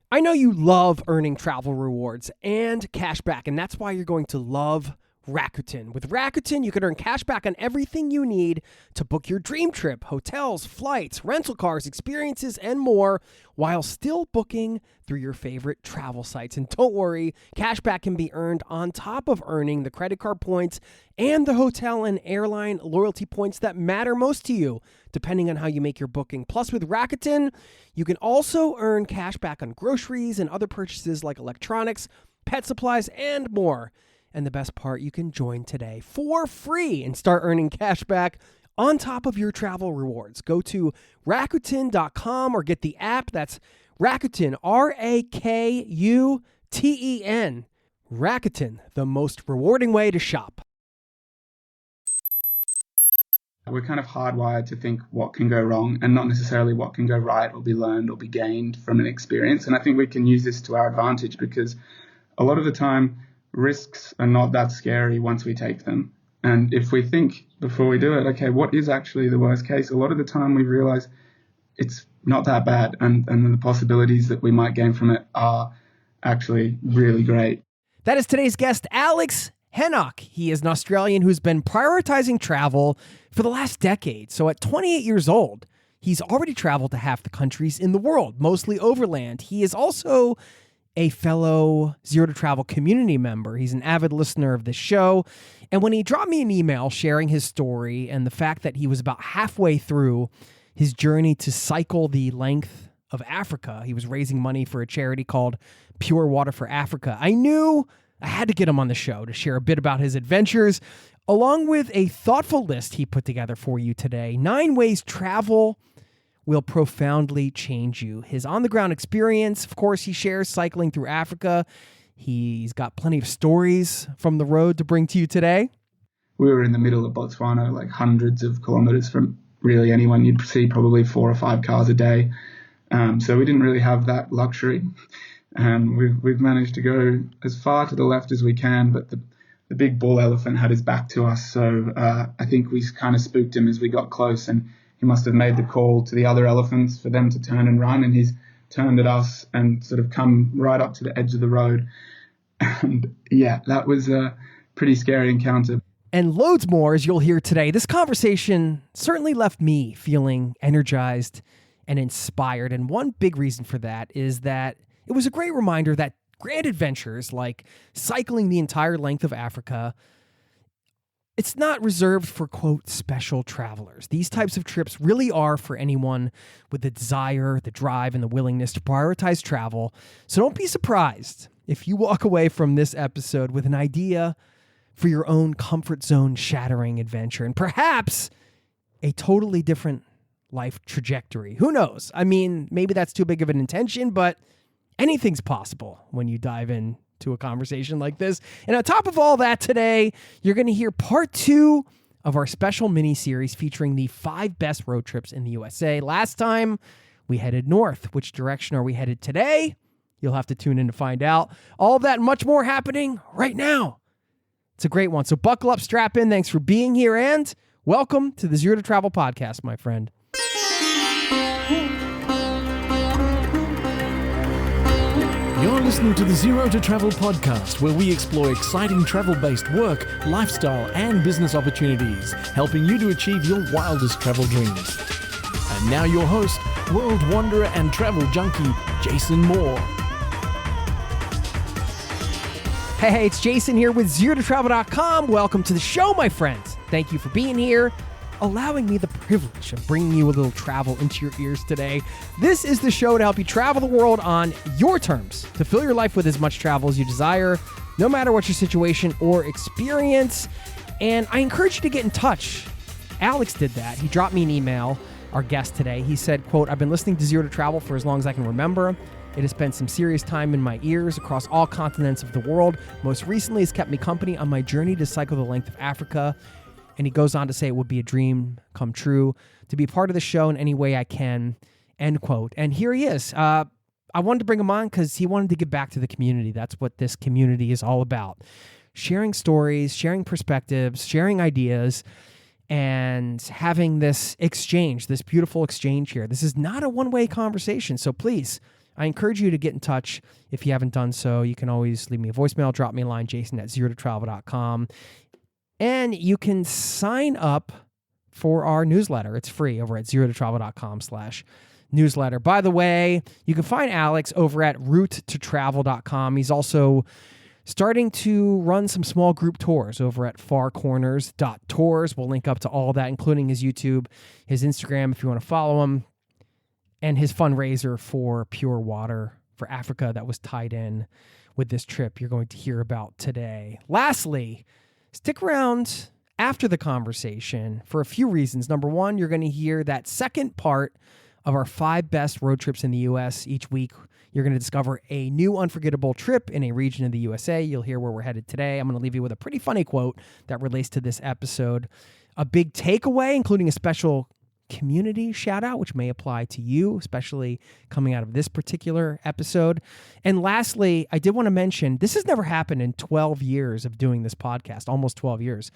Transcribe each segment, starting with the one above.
I know you love earning travel rewards and cash back, and that's why you're going to love Rakuten. With Rakuten, you can earn cash back on everything you need to book your dream trip, hotels, flights, rental cars, experiences, and more, while still booking through your favorite travel sites. And don't worry, cash back can be earned on top of earning the credit card points and the hotel and airline loyalty points that matter most to you, depending on how you make your booking. Plus, with Rakuten, you can also earn cash back on groceries and other purchases like electronics, pet supplies, and more. And the best part, you can join today for free and start earning cash back on top of your travel rewards. Go to Rakuten.com or get the app. That's Rakuten, Rakuten. Rakuten, the most rewarding way to shop. We're kind of hardwired to think what can go wrong and not necessarily what can go right or be learned or be gained from an experience. And I think we can use this to our advantage because a lot of the time, risks are not that scary once we take them. And if we think before we do it, okay, what is actually the worst case? A lot of the time we realize it's not that bad. And the possibilities that we might gain from it are actually really great. That is today's guest, Alex Hennock. He is an Australian who's been prioritizing travel for the last decade. So at 28 years old, he's already traveled to half the countries in the world, mostly overland. He is also a fellow Zero to Travel community member. He's an avid listener of this show. And when he dropped me an email sharing his story and the fact that he was about halfway through his journey to cycle the length of Africa, he was raising money for a charity called Pure Water for Africa, I knew I had to get him on the show to share a bit about his adventures, along with a thoughtful list he put together for you today. 9 ways travel will profoundly change you. His on-the-ground experience, of course, he shares cycling through Africa. He's got plenty of stories from the road to bring to you today. We were in the middle of Botswana, like hundreds of kilometers from really anyone. You'd see probably 4 or 5 cars a day. So we didn't really have that luxury. We've managed to go as far to the left as we can, but the big bull elephant had his back to us. So I think we kind of spooked him as we got close, and he must have made the call to the other elephants for them to turn and run, and he's turned at us and sort of come right up to the edge of the road. And yeah, that was a pretty scary encounter. And loads more, as you'll hear today. This conversation certainly left me feeling energized and inspired. And one big reason for that is that it was a great reminder that grand adventures like cycling the entire length of Africa, it's not reserved for, quote, special travelers. These types of trips really are for anyone with the desire, the drive, and the willingness to prioritize travel. So don't be surprised if you walk away from this episode with an idea for your own comfort zone shattering adventure and perhaps a totally different life trajectory. Who knows? I mean, maybe that's too big of an intention, but anything's possible when you dive in to a conversation like this. And on top of all that, today, you're going to hear part 2 of our special mini-series featuring the 5 best road trips in the USA. Last time, we headed north. Which direction are we headed today? You'll have to tune in to find out. All of that and much more happening right now. It's a great one. So buckle up, strap in. Thanks for being here, and welcome to the Zero to Travel podcast, my friend. You're listening to the Zero to Travel podcast, where we explore exciting travel-based work, lifestyle, and business opportunities, helping you to achieve your wildest travel dreams. And now your host, world wanderer and travel junkie, Jason Moore. Hey, it's Jason here with ZeroToTravel.com. Welcome to the show, my friends. Thank you for being here, allowing me the privilege of bringing you a little travel into your ears today. This is the show to help you travel the world on your terms, to fill your life with as much travel as you desire, no matter what your situation or experience. And I encourage you to get in touch. Alex did that. He dropped me an email, our guest today. He said, quote, "I've been listening to Zero to Travel for as long as I can remember. It has spent some serious time in my ears across all continents of the world. Most recently, it's kept me company on my journey to cycle the length of Africa." And he goes on to say it would be a dream come true to be a part of the show in any way I can, end quote. And here he is. I wanted to bring him on because he wanted to give back to the community. That's what this community is all about. Sharing stories, sharing perspectives, sharing ideas, and having this exchange, this beautiful exchange here. This is not a one-way conversation. So please, I encourage you to get in touch if you haven't done so. You can always leave me a voicemail, drop me a line, jason@zerototravel.com. And you can sign up for our newsletter. It's free over at zerototravel.com/newsletter. By the way, you can find Alex over at routetotravel.com. He's also starting to run some small group tours over at farcorners.tours. We'll link up to all that, including his YouTube, his Instagram, if you want to follow him, and his fundraiser for pure water for Africa that was tied in with this trip you're going to hear about today. Lastly, stick around after the conversation for a few reasons. Number one, you're going to hear that second part of our 5 best road trips in the U.S. Each week, you're going to discover a new unforgettable trip in a region of the USA. You'll hear where we're headed today. I'm going to leave you with a pretty funny quote that relates to this episode. A big takeaway, including a special community shout out, which may apply to you, especially coming out of this particular episode. And lastly, I did want to mention, this has never happened in 12 years of doing this podcast, almost 12 years.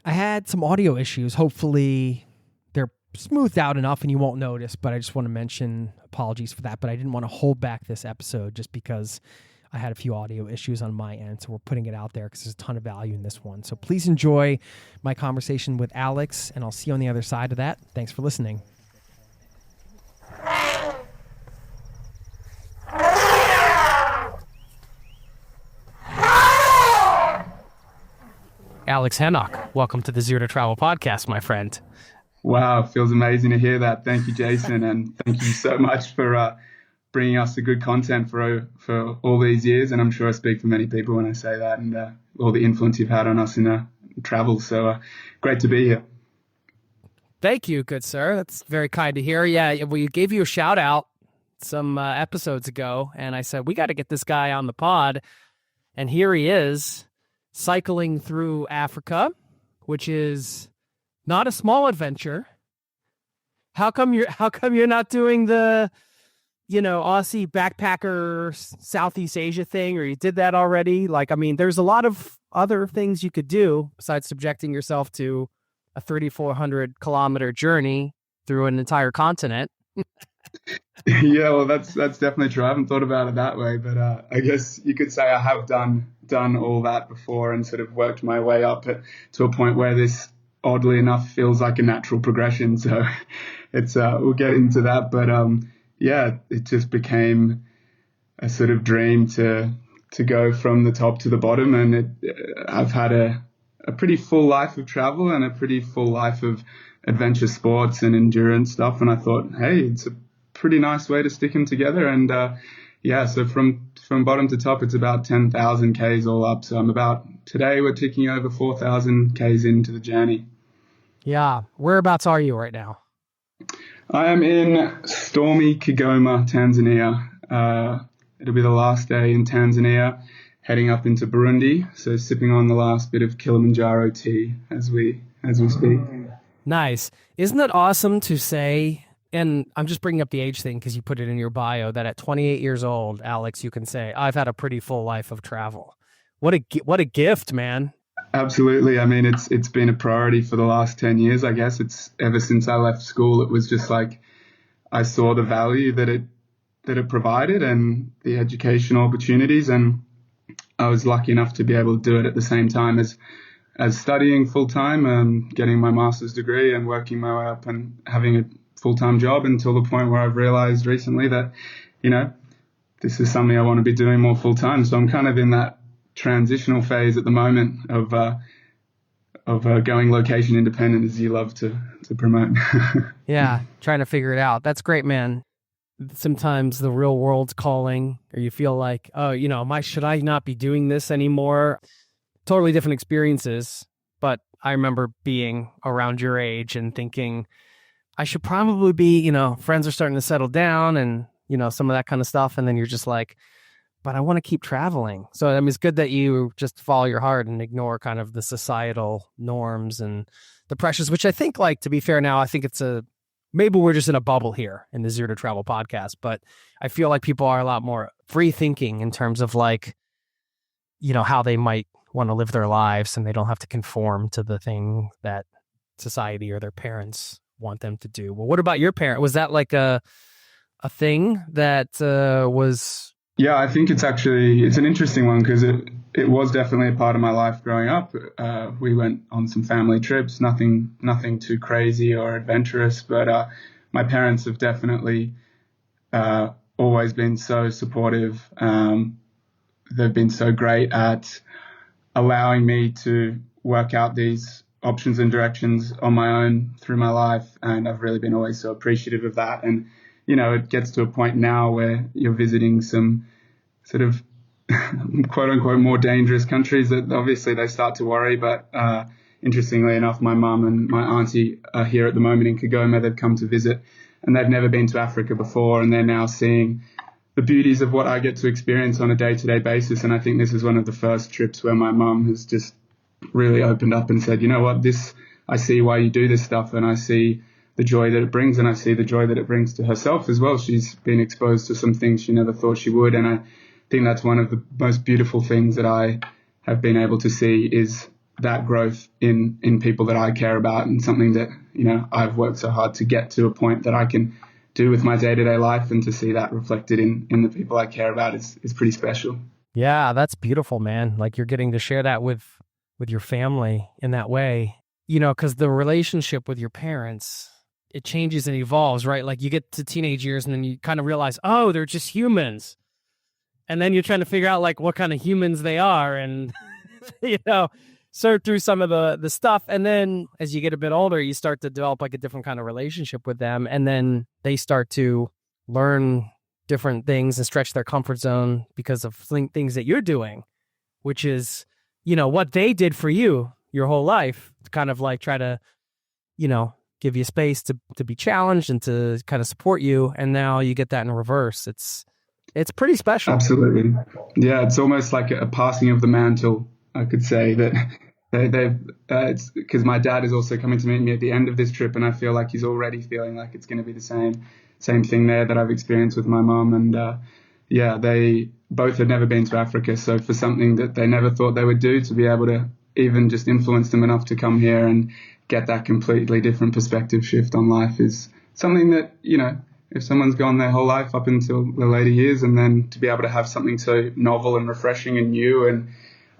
I had some audio issues. Hopefully they're smoothed out enough and you won't notice, but I just want to mention apologies for that. But I didn't want to hold back this episode just because I had a few audio issues on my end. So we're putting it out there because there's a ton of value in this one. So please enjoy my conversation with Alex, and I'll see you on the other side of that. Thanks for listening. Alex Hennock, welcome to the Zero to Travel podcast, my friend. Wow, feels amazing to hear that. Thank you, Jason, and thank you so much for bringing us the good content for all these years. And I'm sure I speak for many people when I say that, and all the influence you've had on us in travel. So great to be here. Thank you, good sir. That's very kind to hear. Yeah, we gave you a shout out some episodes ago, and I said, we got to get this guy on the pod. And here he is, cycling through Africa, which is not a small adventure. How come you're not doing the, Aussie backpacker Southeast Asia thing, or you did that already? Like, I mean, there's a lot of other things you could do besides subjecting yourself to a 3,400 kilometer journey through an entire continent. Yeah, well, that's definitely true. I haven't thought about it that way, but I guess you could say I have done all that before and sort of worked my way up to a point where this, oddly enough, feels like a natural progression. So it's we'll get into that, but yeah, it just became a sort of dream to go from the top to the bottom, and I've had a pretty full life of travel and a pretty full life of adventure sports and endurance stuff, and I thought, hey, it's a pretty nice way to stick them together. And yeah, so from bottom to top, it's about 10,000 Ks all up. So today we're ticking over 4,000 Ks into the journey. Yeah. Whereabouts are you right now? I am in stormy Kigoma, Tanzania. It'll be the last day in Tanzania, heading up into Burundi. So sipping on the last bit of Kilimanjaro tea as we speak. Nice. Isn't it awesome to say, and I'm just bringing up the age thing because you put it in your bio, that at 28 years old, Alex, you can say, I've had a pretty full life of travel. What a gift, man. Absolutely. I mean, it's been a priority for the last 10 years, I guess. It's ever since I left school, it was just like I saw the value that it provided and the educational opportunities, and I was lucky enough to be able to do it at the same time as studying full-time, getting my master's degree and working my way up and having a full-time job, until the point where I've realized recently that, this is something I want to be doing more full-time. So I'm kind of in that transitional phase at the moment of going location independent, as you love to promote. Yeah, trying to figure it out. That's great, man. Sometimes the real world's calling, or you feel like, oh, should I not be doing this anymore? Totally different experiences. But I remember being around your age and thinking I should probably be, friends are starting to settle down and, some of that kind of stuff. And then you're just like, but I want to keep traveling. So I mean, it's good that you just follow your heart and ignore kind of the societal norms and the pressures, which I think, like, to be fair now, I think maybe we're just in a bubble here in the Zero to Travel podcast, but I feel like people are a lot more free thinking in terms of, like, how they might want to live their lives, and they don't have to conform to the thing that society or their parents want them to do. Well, what about your parent? Was that like a a thing that was? Yeah, I think it's an interesting one because it was definitely a part of my life growing up. We went on some family trips, nothing too crazy or adventurous, but my parents have definitely always been so supportive. They've been so great at allowing me to work out these options and directions on my own through my life, and I've really been always so appreciative of that. And it gets to a point now where you're visiting some sort of quote unquote more dangerous countries that obviously they start to worry. But interestingly enough, my mum and my auntie are here at the moment in Kigoma. They've come to visit and they've never been to Africa before, and they're now seeing the beauties of what I get to experience on a day-to-day basis. And I think this is one of the first trips where my mum has just really opened up and said, you know what, I see why you do this stuff, and I see the joy that it brings, and I see the joy that it brings to herself as well. She's been exposed to some things she never thought she would, and I think that's one of the most beautiful things that I have been able to see is that growth in people that I care about, and something that, I've worked so hard to get to a point that I can do with my day-to-day life, and to see that reflected in the people I care about is pretty special. Yeah, that's beautiful, man. Like you're getting to share that with your family in that way, because the relationship with your parents, it changes and evolves, right? Like you get to teenage years and then you kind of realize, oh, they're just humans. And then you're trying to figure out like what kind of humans they are and, sort through some of the stuff. And then as you get a bit older, you start to develop like a different kind of relationship with them. And then they start to learn different things and stretch their comfort zone because of things that you're doing, which is, what they did for you your whole life, to kind of like try to, give you space to be challenged and to kind of support you. And now you get that in reverse. It's pretty special. Absolutely. Yeah. It's almost like a passing of the mantle, I could say, that it's because my dad is also coming to meet me at the end of this trip, and I feel like he's already feeling like it's going to be the same thing there that I've experienced with my mom. And they both had never been to Africa, so for something that they never thought they would do, to be able to even just influence them enough to come here and get that completely different perspective shift on life is something that, if someone's gone their whole life up until the later years, and then to be able to have something so novel and refreshing and new and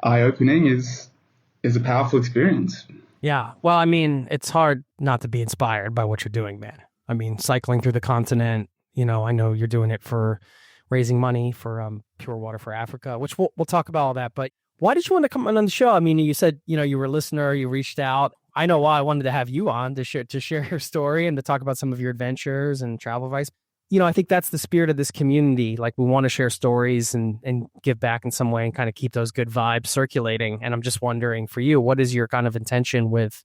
eye-opening is a powerful experience. Yeah. Well, I mean, it's hard not to be inspired by what you're doing, man. I mean, cycling through the continent, I know you're doing it for raising money for Pure Water for Africa, which we'll talk about all that. But why did you want to come on the show? I mean, you said, you were a listener, you reached out. I know why I wanted to have you on to share your story and to talk about some of your adventures and travel advice. I think that's the spirit of this community. Like, we want to share stories and give back in some way and kind of keep those good vibes circulating. And I'm just wondering for you, what is your kind of intention with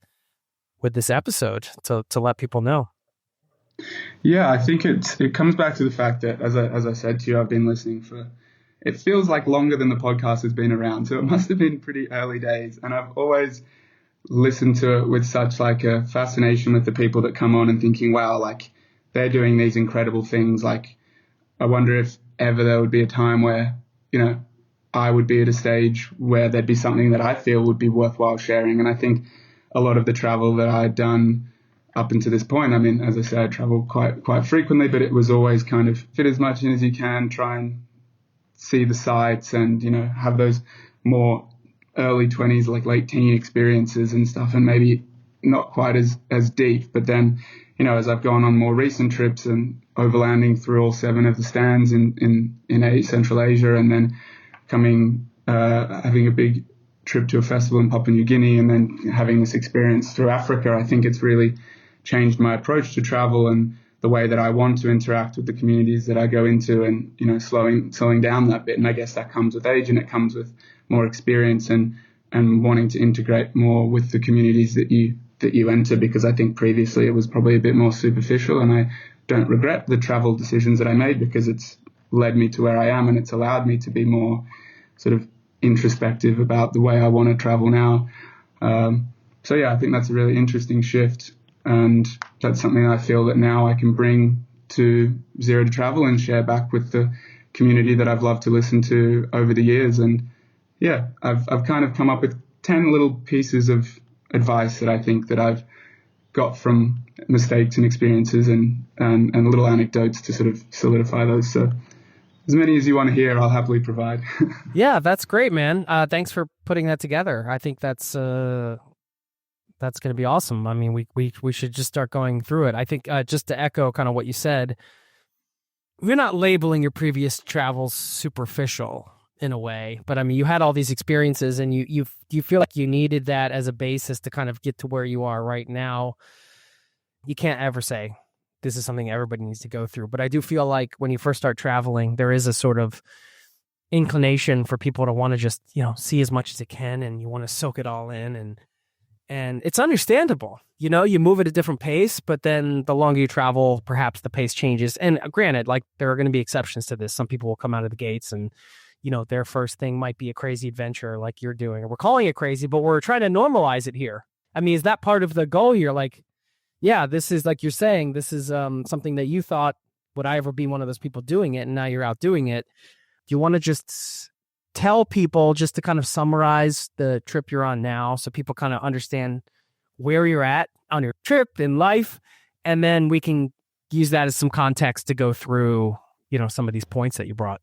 this episode to let people know? Yeah, I think it comes back to the fact that, as I said to you, I've been listening it feels like longer than the podcast has been around. So it must have been pretty early days. And I've always listened to it with such like a fascination with the people that come on, and thinking, wow, like they're doing these incredible things. Like, I wonder if ever there would be a time where, I would be at a stage where there'd be something that I feel would be worthwhile sharing. And I think a lot of the travel that I'd done up until this point, I mean, as I said, I travel quite frequently, but it was always kind of fit as much in as you can, try and see the sights and, have those more early 20s, like late teen experiences and stuff, and maybe not quite as deep. But then, as I've gone on more recent trips and overlanding through all 7 of the stands in Central Asia, and then having a big trip to a festival in Papua New Guinea, and then having this experience through Africa, I think it's really changed my approach to travel and the way that I want to interact with the communities that I go into, and, slowing down that bit. And I guess that comes with age, and it comes with more experience and wanting to integrate more with the communities that you enter, because I think previously it was probably a bit more superficial, and I don't regret the travel decisions that I made, because it's led me to where I am, and it's allowed me to be more sort of introspective about the way I want to travel now. So yeah, I think that's a really interesting shift, and that's something I feel that now I can bring to Zero to Travel and share back with the community that I've loved to listen to over the years. And yeah, I've kind of come up with 10 little pieces of advice that I think that I've got from mistakes and experiences and little anecdotes to sort of solidify those. So as many as you want to hear, I'll happily provide. Yeah, that's great, man. Thanks for putting that together. I think that's going to be awesome. I mean, we should just start going through it. I think just to echo kind of what you said, we're not labeling your previous travels superficial in a way, but I mean, you had all these experiences, and you feel like you needed that as a basis to kind of get to where you are right now. You can't ever say this is something everybody needs to go through, but I do feel like when you first start traveling, there is a sort of inclination for people to want to just, see as much as they can, and you want to soak it all in, and it's understandable. You move at a different pace, but then the longer you travel, perhaps the pace changes. And granted, like, there are going to be exceptions to this. Some people will come out of the gates and their first thing might be a crazy adventure like you're doing. We're calling it crazy, but we're trying to normalize it here. I mean, is that part of the goal here? Like, yeah, this is, like you're saying, this is something that you thought, would I ever be one of those people doing it? And now you're out doing it. Do you want to just tell people, just to kind of summarize the trip you're on now, so people kind of understand where you're at on your trip in life, and then we can use that as some context to go through, some of these points that you brought?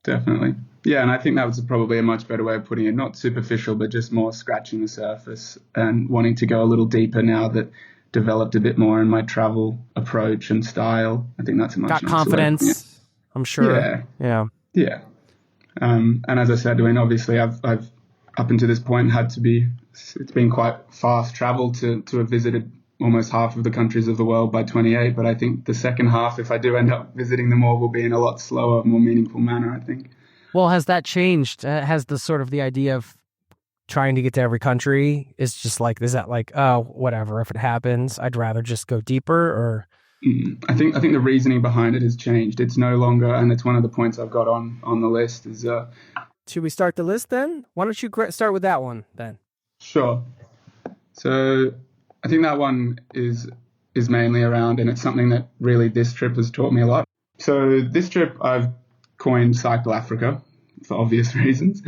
Definitely. Yeah, and I think that was probably a much better way of putting it. Not superficial, but just more scratching the surface and wanting to go a little deeper now that developed a bit more in my travel approach and style. I think that's a much got nicer confidence, way. yeah. I'm sure. Yeah. And as I said, I mean, obviously I've up until this point it's been quite fast travel to have visited almost half of the countries of the world by 28. But I think the second half, if I do end up visiting them all, will be in a lot slower, more meaningful manner, I think. Well, has that changed? Has the sort of the idea of trying to get to every country is that like, oh, whatever, if it happens, I'd rather just go deeper? Or I think the reasoning behind it has changed. It's no longer, and it's one of the points I've got on the list is. Should we start the list then? Why don't you start with that one then? Sure. So I think that one is mainly around, and it's something that really this trip has taught me a lot. So this trip I've coined Cycle Africa for obvious reasons,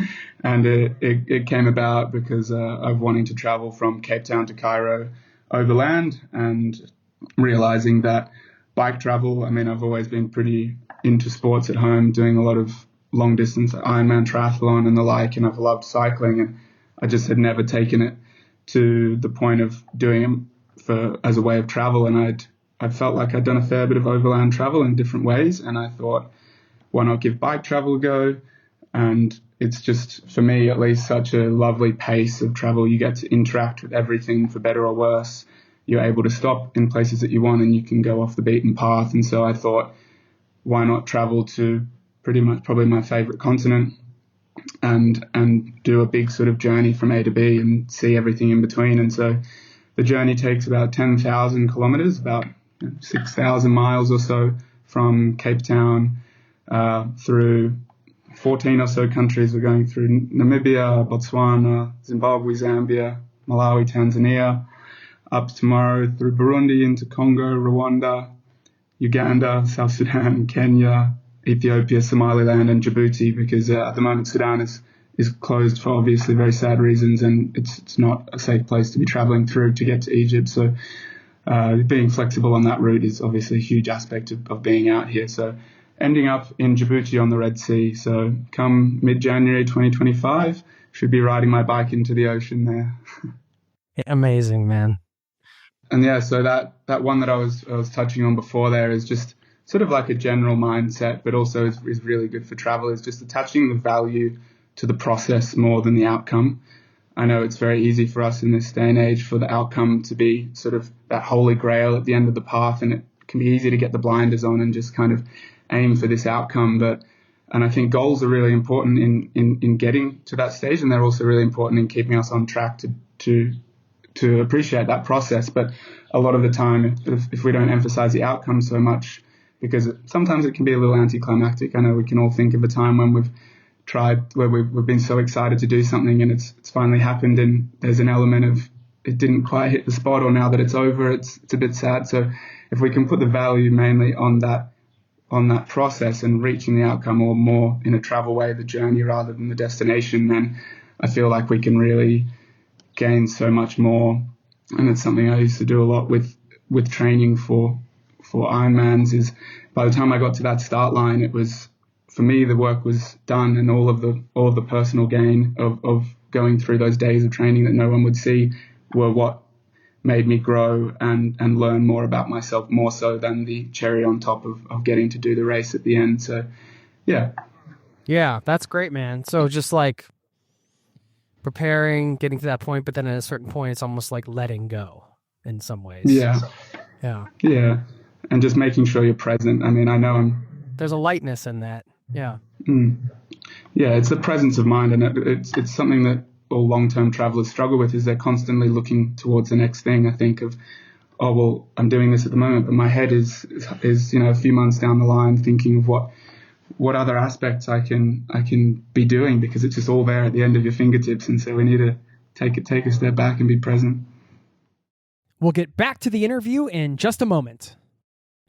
and it came about because of wanting to travel from Cape Town to Cairo overland, and realizing that bike travel, I mean, I've always been pretty into sports at home, doing a lot of long distance Ironman triathlon and the like, and I've loved cycling, and I just had never taken it to the point of doing it as a way of travel. And I felt like I'd done a fair bit of overland travel in different ways, and I thought, why not give bike travel a go? And it's just, for me at least, such a lovely pace of travel. You get to interact with everything, for better or worse. You're able to stop in places that you want, and you can go off the beaten path. And so I thought, why not travel to pretty much probably my favorite continent and do a big sort of journey from A to B and see everything in between. And so the journey takes about 10,000 kilometers, about 6,000 miles or so, from Cape Town through 14 or so countries. We're going through Namibia, Botswana, Zimbabwe, Zambia, Malawi, Tanzania, up tomorrow through Burundi into Congo, Rwanda, Uganda, South Sudan, Kenya, Ethiopia, Somaliland, and Djibouti, because at the moment Sudan is closed for obviously very sad reasons, and it's not a safe place to be traveling through to get to Egypt. So being flexible on that route is obviously a huge aspect of being out here. So ending up in Djibouti on the Red Sea. So come mid-January 2025, should be riding my bike into the ocean there. Amazing, man. And yeah, so that one that I was touching on before there is just sort of like a general mindset, but also is really good for travel, is just attaching the value to the process more than the outcome. I know it's very easy for us in this day and age for the outcome to be sort of that holy grail at the end of the path, and it can be easy to get the blinders on and just kind of aim for this outcome. And I think goals are really important in getting to that stage, and they're also really important in keeping us on track to appreciate that process. But a lot of the time, if we don't emphasize the outcome so much, because sometimes it can be a little anticlimactic. I know we can all think of a time when we've been so excited to do something and it's finally happened, and there's an element of it didn't quite hit the spot, or now that it's over, it's a bit sad. So if we can put the value mainly on that process and reaching the outcome, or more in a travel way, the journey rather than the destination, then I feel like we can really gain so much more and it's something I used to do a lot with training for Ironmans, is by the time I got to that start line, it was, for me, the work was done, and all of the personal gain of going through those days of training that no one would see were what made me grow and learn more about myself, more so than the cherry on top of getting to do the race at the end. So, yeah. Yeah, that's great, man. So just like preparing, getting to that point, but then at a certain point, it's almost like letting go in some ways. Yeah. Yeah. Yeah. And just making sure you're present. I mean, I know there's a lightness in that. Yeah. Yeah, it's the presence of mind, and it's something that all long-term travelers struggle with, is they're constantly looking towards the next thing. I think of, oh, well, I'm doing this at the moment, but my head is a few months down the line, thinking of what other aspects I can be doing, because it's just all there at the end of your fingertips. And so we need to take a step back and be present. We'll get back to the interview in just a moment.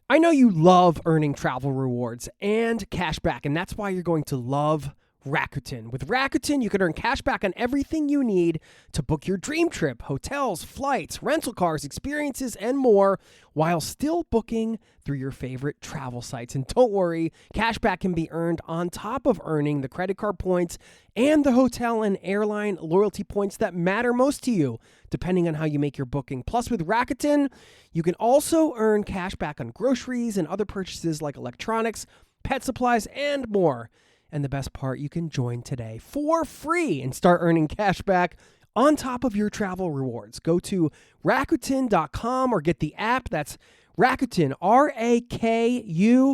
I know you love earning travel rewards and cash back, and that's why you're going to love Rakuten. With Rakuten, you can earn cash back on everything you need to book your dream trip: hotels, flights, rental cars, experiences, and more, while still booking through your favorite travel sites. And don't worry, cash back can be earned on top of earning the credit card points and the hotel and airline loyalty points that matter most to you, depending on how you make your booking. Plus, with Rakuten, you can also earn cash back on groceries and other purchases like electronics, pet supplies, and more. And the best part, you can join today for free and start earning cash back on top of your travel rewards. Go to Rakuten.com or get the app. That's Rakuten, Rakuten.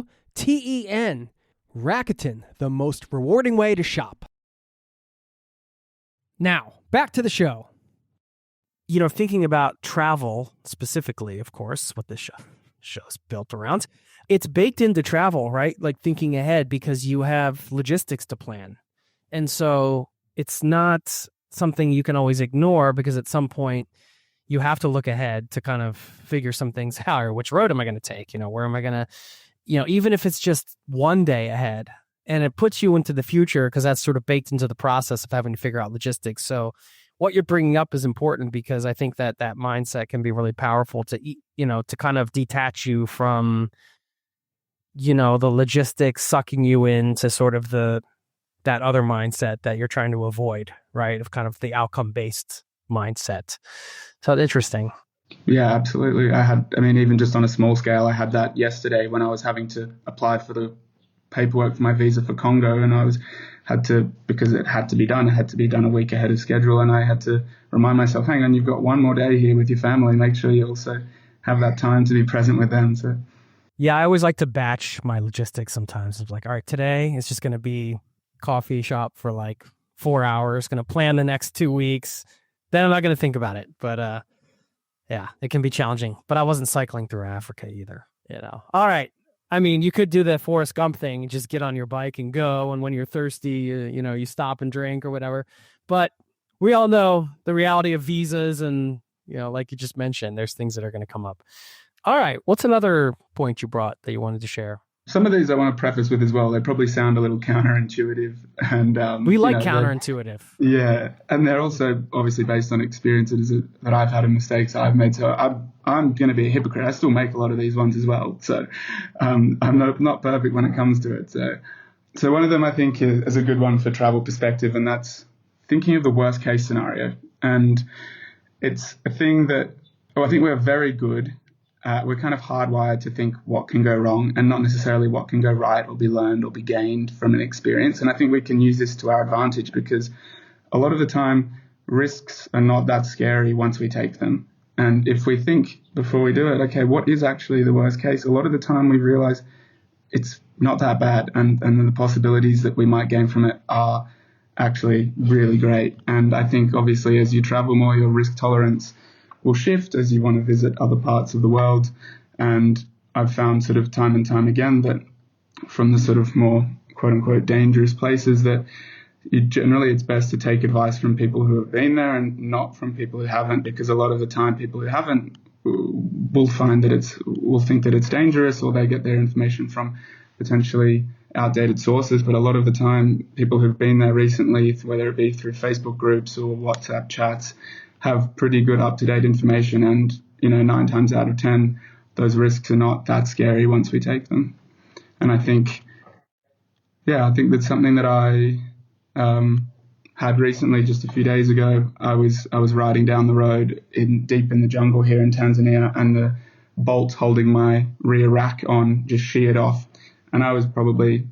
Rakuten, the most rewarding way to shop. Now, back to the show. You know, thinking about travel specifically, of course, what this show's built around, it's baked into travel, right? Like thinking ahead, because you have logistics to plan. And so it's not something you can always ignore, because at some point you have to look ahead to kind of figure some things out. Or which road am I going to take? You know, where am I going to, even if it's just one day ahead, and it puts you into the future, because that's sort of baked into the process of having to figure out logistics. So what you're bringing up is important, because I think that mindset can be really powerful to kind of detach you from, the logistics sucking you into sort of that other mindset that you're trying to avoid, right? Of kind of the outcome-based mindset. So interesting. Yeah, absolutely. Even just on a small scale, I had that yesterday when I was having to apply for the paperwork for my visa for Congo, and because it had to be done a week ahead of schedule, and I had to remind myself, hang on, you've got one more day here with your family. Make sure you also have that time to be present with them. So. Yeah, I always like to batch my logistics sometimes. It's like, all right, today it's just going to be coffee shop for like 4 hours, going to plan the next 2 weeks. Then I'm not going to think about it. But yeah, it can be challenging. But I wasn't cycling through Africa either, All right. I mean, you could do the Forrest Gump thing, just get on your bike and go. And when you're thirsty, you stop and drink or whatever. But we all know the reality of visas, and, like you just mentioned, there's things that are going to come up. All right. What's another point you brought that you wanted to share? Some of these I want to preface with as well. They probably sound a little counterintuitive. And we like counterintuitive. Yeah. And they're also obviously based on experiences that I've had and mistakes I've made. So I'm going to be a hypocrite. I still make a lot of these ones as well. So I'm not perfect when it comes to it. So one of them I think is a good one for travel perspective, and that's thinking of the worst case scenario. And it's a thing that I think we're very good. We're kind of hardwired to think what can go wrong, and not necessarily what can go right or be learned or be gained from an experience. And I think we can use this to our advantage, because a lot of the time risks are not that scary once we take them. And if we think before we do it, okay, what is actually the worst case? A lot of the time we realize it's not that bad, and the possibilities that we might gain from it are actually really great. And I think obviously as you travel more, your risk tolerance will shift as you want to visit other parts of the world. And I've found sort of time and time again that from the sort of more quote unquote dangerous places, that generally it's best to take advice from people who have been there and not from people who haven't, because a lot of the time people who haven't will think that it's dangerous, or they get their information from potentially outdated sources. But a lot of the time people who've been there recently, whether it be through Facebook groups or WhatsApp chats, have pretty good up-to-date information, and 9 times out of 10 those risks are not that scary once we take them. And I think that's something that I had recently. Just a few days ago, I was riding down the road deep in the jungle here in Tanzania, and the bolt holding my rear rack on just sheared off, and I was probably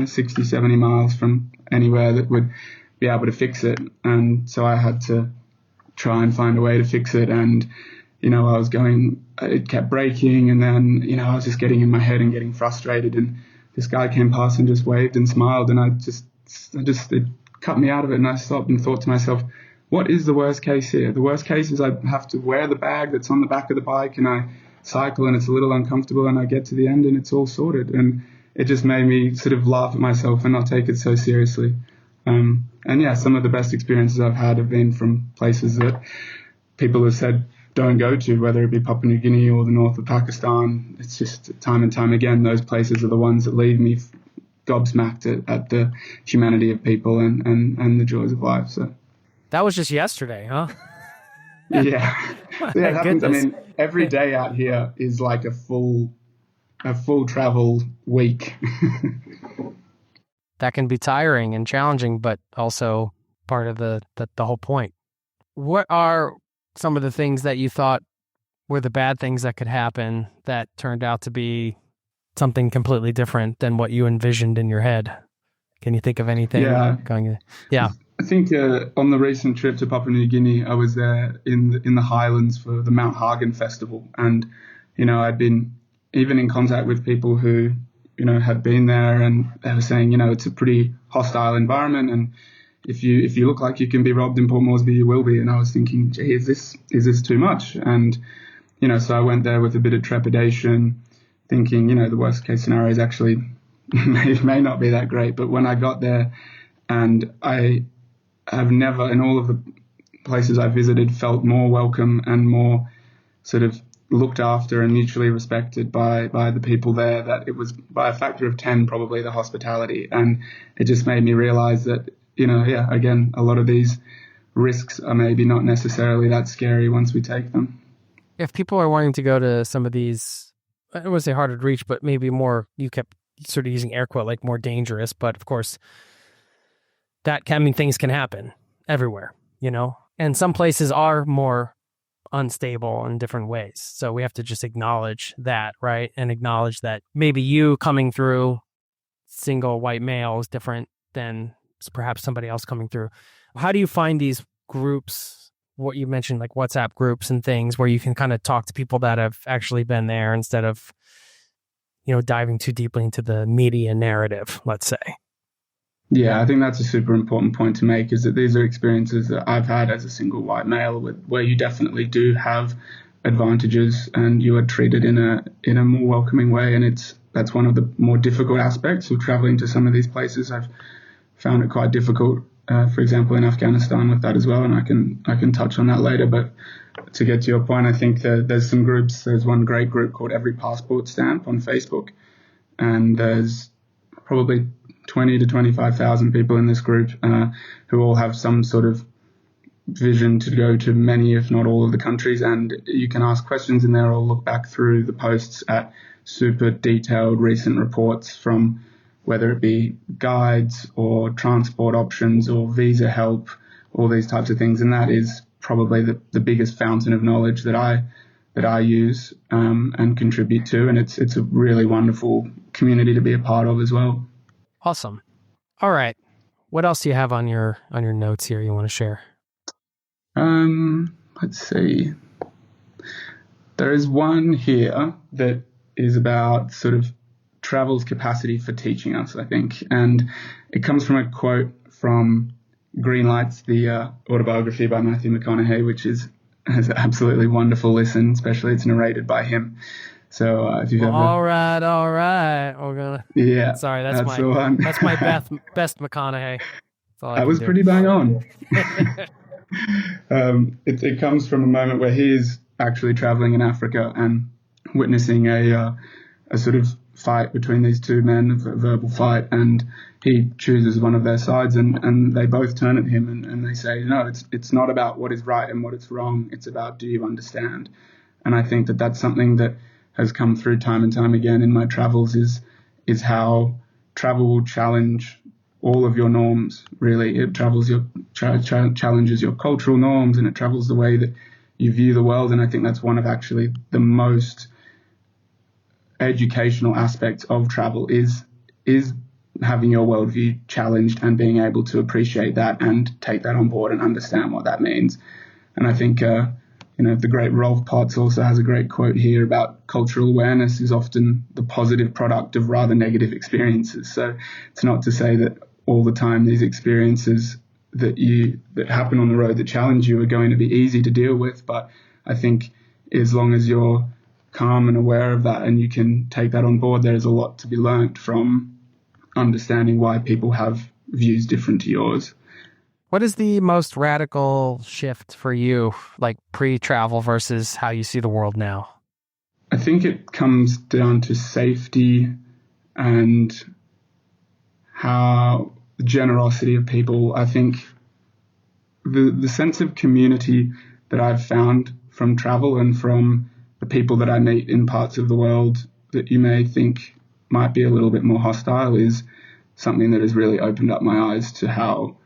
60, 70 miles from anywhere that would be able to fix it. And so I had to try and find a way to fix it. And it kept breaking, and then I was just getting in my head and getting frustrated, and this guy came past and just waved and smiled, and it cut me out of it. And I stopped and thought to myself, what is the worst case here? The worst case is I have to wear the bag that's on the back of the bike, and I cycle, and it's a little uncomfortable, and I get to the end and it's all sorted. And it just made me sort of laugh at myself and not take it so seriously. Some of the best experiences I've had have been from places that people have said don't go to, whether it be Papua New Guinea or the north of Pakistan. It's just time and time again, those places are the ones that leave me gobsmacked at the humanity of people and the joys of life. So that was just yesterday, huh? Yeah, it happens. Goodness. I mean, every day out here is like a full travel week. That can be tiring and challenging, but also part of the whole point. What are some of the things that you thought were the bad things that could happen that turned out to be something completely different than what you envisioned in your head? Can you think of anything? Yeah. I think on the recent trip to Papua New Guinea, I was there in the highlands for the Mount Hagen festival, and I'd been even in contact with people who had been there, and they were saying it's a pretty hostile environment, and if you look like you can be robbed in Port Moresby, you will be. And I was thinking, gee, is this too much? And so I went there with a bit of trepidation, thinking the worst case scenario is actually may not be that great. But when I got there, and I have never, in all of the places I visited, felt more welcome and more sort of looked after and mutually respected by the people there, that it was by a factor of 10 probably the hospitality. And it just made me realize that again, a lot of these risks are maybe not necessarily that scary once we take them. If people are wanting to go to some of these, I don't want to say harder to reach, but maybe more, you kept sort of using air quote, like more dangerous, but of course things can happen everywhere, and some places are more unstable in different ways. So we have to just acknowledge that, right? And acknowledge that maybe you coming through single white male is different than perhaps somebody else coming through. How do you find these groups, what you mentioned, like WhatsApp groups and things, where you can kind of talk to people that have actually been there instead of, diving too deeply into the media narrative, let's say? Yeah, I think that's a super important point to make, is that these are experiences that I've had as a single white male where you definitely do have advantages and you are treated in a more welcoming way. And that's one of the more difficult aspects of traveling to some of these places. I've found it quite difficult, for example, in Afghanistan with that as well, and I can touch on that later. But to get to your point, I think that there's some groups. There's one great group called Every Passport Stamp on Facebook, and there's probably 20 to 25,000 people in this group who all have some sort of vision to go to many, if not all, of the countries. And you can ask questions in there or look back through the posts at super detailed recent reports from whether it be guides or transport options or visa help, all these types of things. And that is probably the biggest fountain of knowledge that I use and contribute to. And it's a really wonderful community to be a part of as well. Awesome. All right. What else do you have on your notes here you want to share? Let's see. There is one here that is about sort of travel's capacity for teaching us, I think. And it comes from a quote from Green Lights, the autobiography by Matthew McConaughey, which has an absolutely wonderful listen, especially it's narrated by him. So if you've ever... All right. We're gonna... Yeah. Sorry, that's my best McConaughey. That was pretty bang on. It comes from a moment where he is actually traveling in Africa and witnessing a sort of fight between these two men, a verbal fight, and he chooses one of their sides, and they both turn at him and they say, no, it's not about what is right and what is wrong. It's about, do you understand? And I think that that's something that has come through time and time again in my travels is how travel will challenge all of your norms, really. It challenges your cultural norms, and it travels the way that you view the world. And I think that's one of actually the most educational aspects of travel is having your worldview challenged and being able to appreciate that and take that on board and understand what that means. And I think, the great Rolf Potts also has a great quote here about cultural awareness is often the positive product of rather negative experiences. So it's not to say that all the time these experiences that happen on the road that challenge you are going to be easy to deal with. But I think as long as you're calm and aware of that and you can take that on board, there is a lot to be learnt from understanding why people have views different to yours. What is the most radical shift for you, like pre-travel versus how you see the world now? I think it comes down to safety and how the generosity of people. I think the sense of community that I've found from travel and from the people that I meet in parts of the world that you may think might be a little bit more hostile is something that has really opened up my eyes to how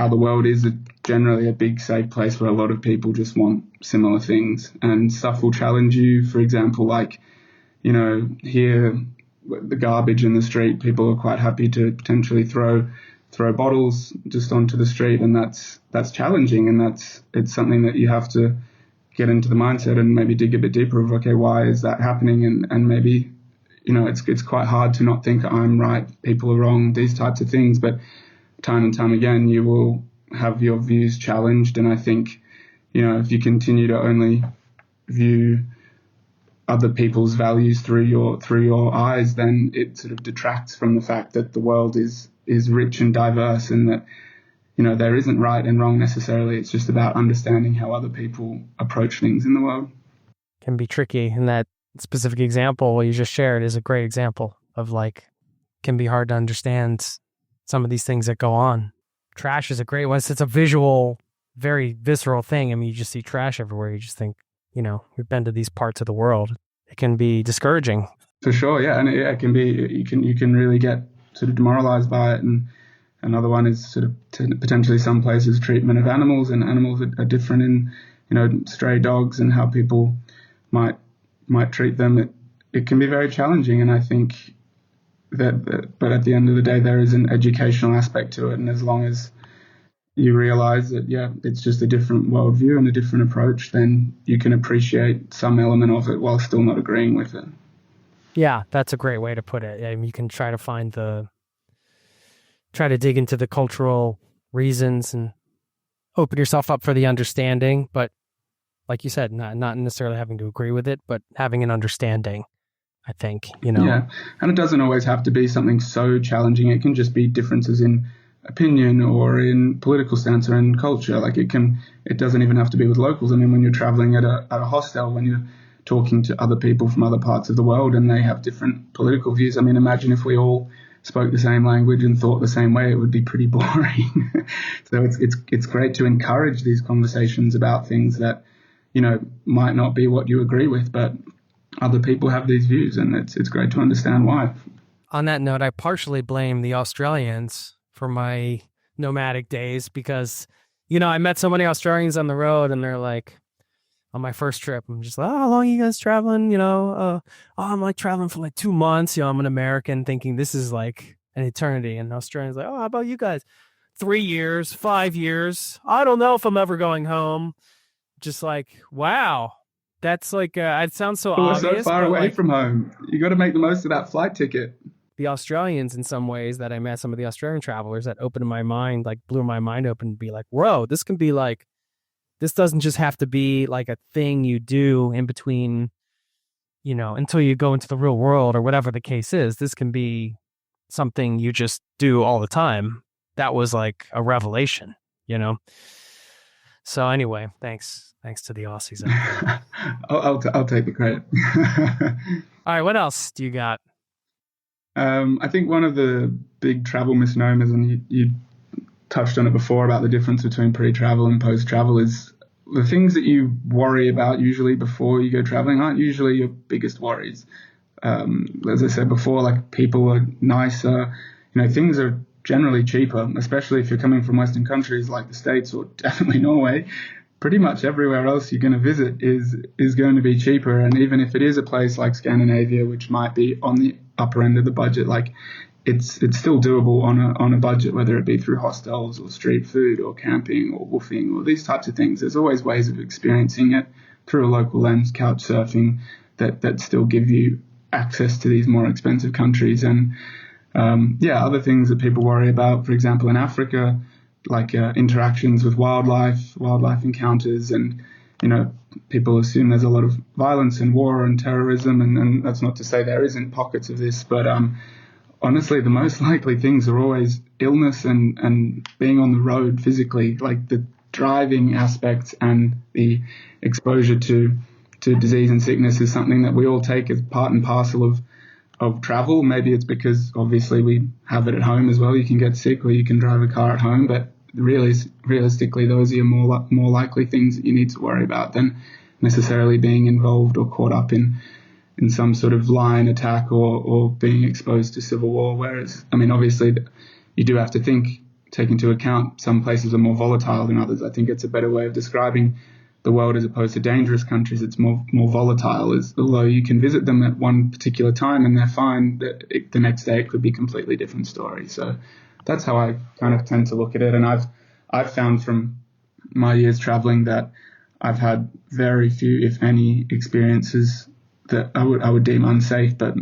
the world is generally a big, safe place where a lot of people just want similar things, and stuff will challenge you. For example, like, here, the garbage in the street, people are quite happy to potentially throw bottles just onto the street, and that's challenging, and it's something that you have to get into the mindset and maybe dig a bit deeper of, okay, why is that happening? And maybe, it's quite hard to not think I'm right, people are wrong, these types of things, but time and time again, you will have your views challenged. And I think, if you continue to only view other people's values through your eyes, then it sort of detracts from the fact that the world is rich and diverse, and that, there isn't right and wrong necessarily. It's just about understanding how other people approach things in the world. Can be tricky. And that specific example you just shared is a great example of can be hard to understand some of these things that go on. Trash is a great one. It's a visual, very visceral thing. I mean, you just see trash everywhere. You just think, we've been to these parts of the world. It can be discouraging. For sure, yeah. And it can be, you can really get sort of demoralized by it. And another one is sort of potentially some places treatment of animals, and animals are different in, stray dogs and how people might treat them. It can be very challenging. And I think but at the end of the day, there is an educational aspect to it. And as long as you realize that, it's just a different worldview and a different approach, then you can appreciate some element of it while still not agreeing with it. Yeah, that's a great way to put it. I mean, you can try to dig into the cultural reasons and open yourself up for the understanding. But like you said, not necessarily having to agree with it, but having an understanding. I think, Yeah, and it doesn't always have to be something so challenging. It can just be differences in opinion or in political stance or in culture. It doesn't even have to be with locals. I mean, when you're traveling at a hostel, when you're talking to other people from other parts of the world and they have different political views. I mean, imagine if we all spoke the same language and thought the same way, it would be pretty boring. So it's great to encourage these conversations about things that, might not be what you agree with, but other people have these views, and it's great to understand why. On that note, I partially blame the Australians for my nomadic days because, I met so many Australians on the road, and they're like, on my first trip, I'm just like, how long are you guys traveling? I'm traveling for 2 months. I'm an American thinking this is an eternity. And Australians like, how about you guys? 3 years, 5 years. I don't know if I'm ever going home. Just wow. That's it sounds so obvious. We're so far away from home. You got to make the most of that flight ticket. The Australians, in some ways, that I met, some of the Australian travelers that opened my mind, blew my mind open to be whoa, this can be this doesn't just have to be a thing you do in between, until you go into the real world or whatever the case is. This can be something you just do all the time. That was a revelation, So anyway, thanks to the Aussies. I'll take the credit. All All right, what else do you got? I think one of the big travel misnomers, and you touched on it before about the difference between pre-travel and post-travel, is the things that you worry about usually before you go traveling aren't usually your biggest worries. As I said before, like people are nicer, things are generally cheaper, especially if you're coming from Western countries like the States or definitely Norway. Pretty much everywhere else you're going to visit is going to be cheaper. And even if it is a place like Scandinavia, which might be on the upper end of the budget, like it's still doable on a budget, whether it be through hostels or street food or camping or woofing or these types of things. There's always ways of experiencing it through a local lens, couch surfing, that still give you access to these more expensive countries. And other things that people worry about, for example, in Africa, like interactions with wildlife encounters, and people assume there's a lot of violence and war and terrorism, and that's not to say there isn't pockets of this, but honestly the most likely things are always illness and being on the road physically, like the driving aspects and the exposure to disease and sickness is something that we all take as part and parcel of travel. Maybe it's because obviously we have it at home as well. You can get sick or you can drive a car at home, but realistically, those are your more likely things that you need to worry about than necessarily being involved or caught up in some sort of lion attack or being exposed to civil war. Whereas, obviously you do have to take into account some places are more volatile than others. I think it's a better way of describing the world as opposed to dangerous countries. It's more volatile, although you can visit them at one particular time and they're fine, the next day it could be a completely different story. So that's how I kind of tend to look at it. And I've found from my years traveling that I've had very few, if any, experiences that I would deem unsafe, but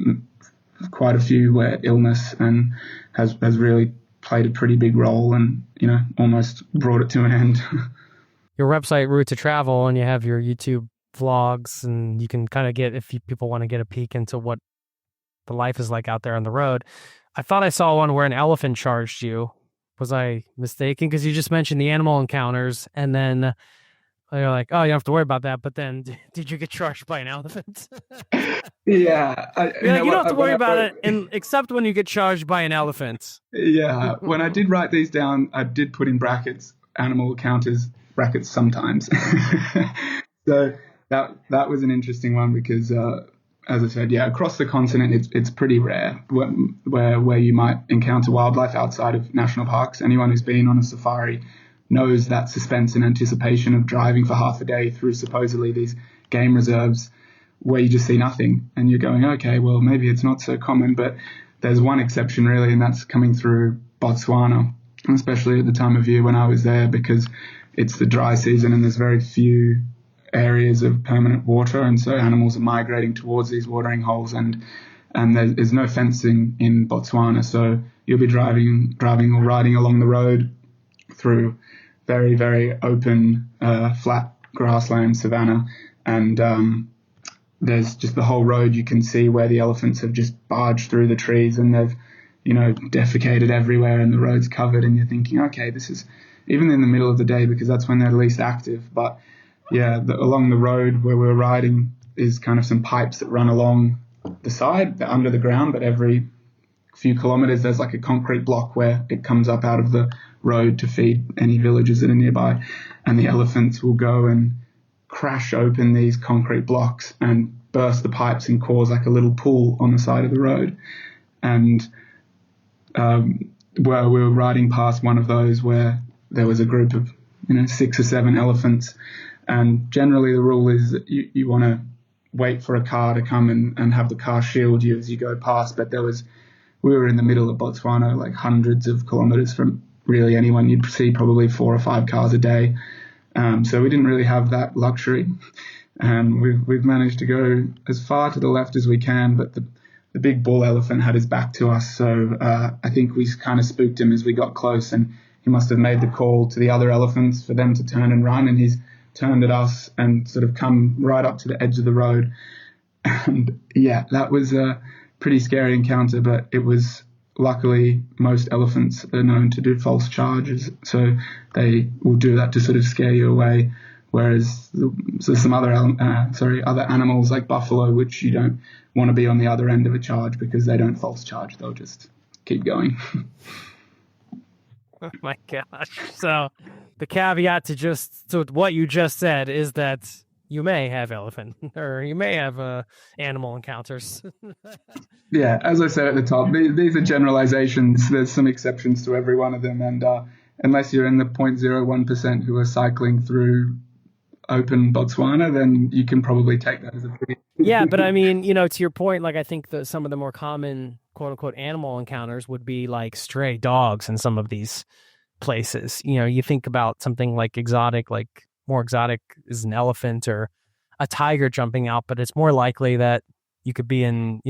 quite a few where illness and has really played a pretty big role and, almost brought it to an end. Your website, Route to Travel, and you have your YouTube vlogs, and you can kind of get, if people want to get a peek into what the life is like out there on the road. I thought I saw one where an elephant charged you. Was I mistaken? Because you just mentioned the animal encounters, and then you're like, oh, you don't have to worry about that. But then, did you get charged by an elephant? Yeah. You don't have to worry about it, except when you get charged by an elephant. Yeah. When I did write these down, I did put in brackets, animal encounters, brackets sometimes. So that was an interesting one because, as I said, across the continent, it's pretty rare where you might encounter wildlife outside of national parks. Anyone who's been on a safari knows that suspense and anticipation of driving for half a day through supposedly these game reserves where you just see nothing and you're going, okay, well, maybe it's not so common, but there's one exception really, and that's coming through Botswana, especially at the time of year when I was there, because it's the dry season and there's very few areas of permanent water, and so animals are migrating towards these watering holes, and there's no fencing in Botswana, so you'll be driving or riding along the road through very, very open, flat grassland savanna, and there's just the whole road. You can see where the elephants have just barged through the trees and they've defecated everywhere and the road's covered, and you're thinking, okay, this is even in the middle of the day because that's when they're least active. But along the road where we were riding is kind of some pipes that run along the side. They're under the ground, but every few kilometers there's like a concrete block where it comes up out of the road to feed any villages that are nearby, and the elephants will go and crash open these concrete blocks and burst the pipes and cause like a little pool on the side of the road. And where we were riding past one of those where there was a group of 6 or 7 elephants, and generally the rule is that you want to wait for a car to come and have the car shield you as you go past. But we were in the middle of Botswana, like hundreds of kilometers from really anyone. You'd see probably 4 or 5 cars a day. So we didn't really have that luxury. And we've managed to go as far to the left as we can, but the big bull elephant had his back to us. So I think we kind of spooked him as we got close, and he must have made the call to the other elephants for them to turn and run, and he's turned at us and sort of come right up to the edge of the road. And that was a pretty scary encounter, but it was luckily most elephants are known to do false charges, so they will do that to sort of scare you away. Whereas so some other other animals like buffalo, which you don't want to be on the other end of a charge because they don't false charge; they'll just keep going. Oh my gosh! So the caveat to what you just said is that you may have elephant or you may have animal encounters. Yeah, as I said at the top, these are generalizations. There's some exceptions to every one of them, and unless you're in the 0.01% who are cycling through open Botswana, then you can probably take that as a pretty... Yeah, but I mean, to your point, like I think some of the more common quote unquote animal encounters would be like stray dogs in some of these places. You think about something like more exotic is an elephant or a tiger jumping out, but it's more likely that you could be in,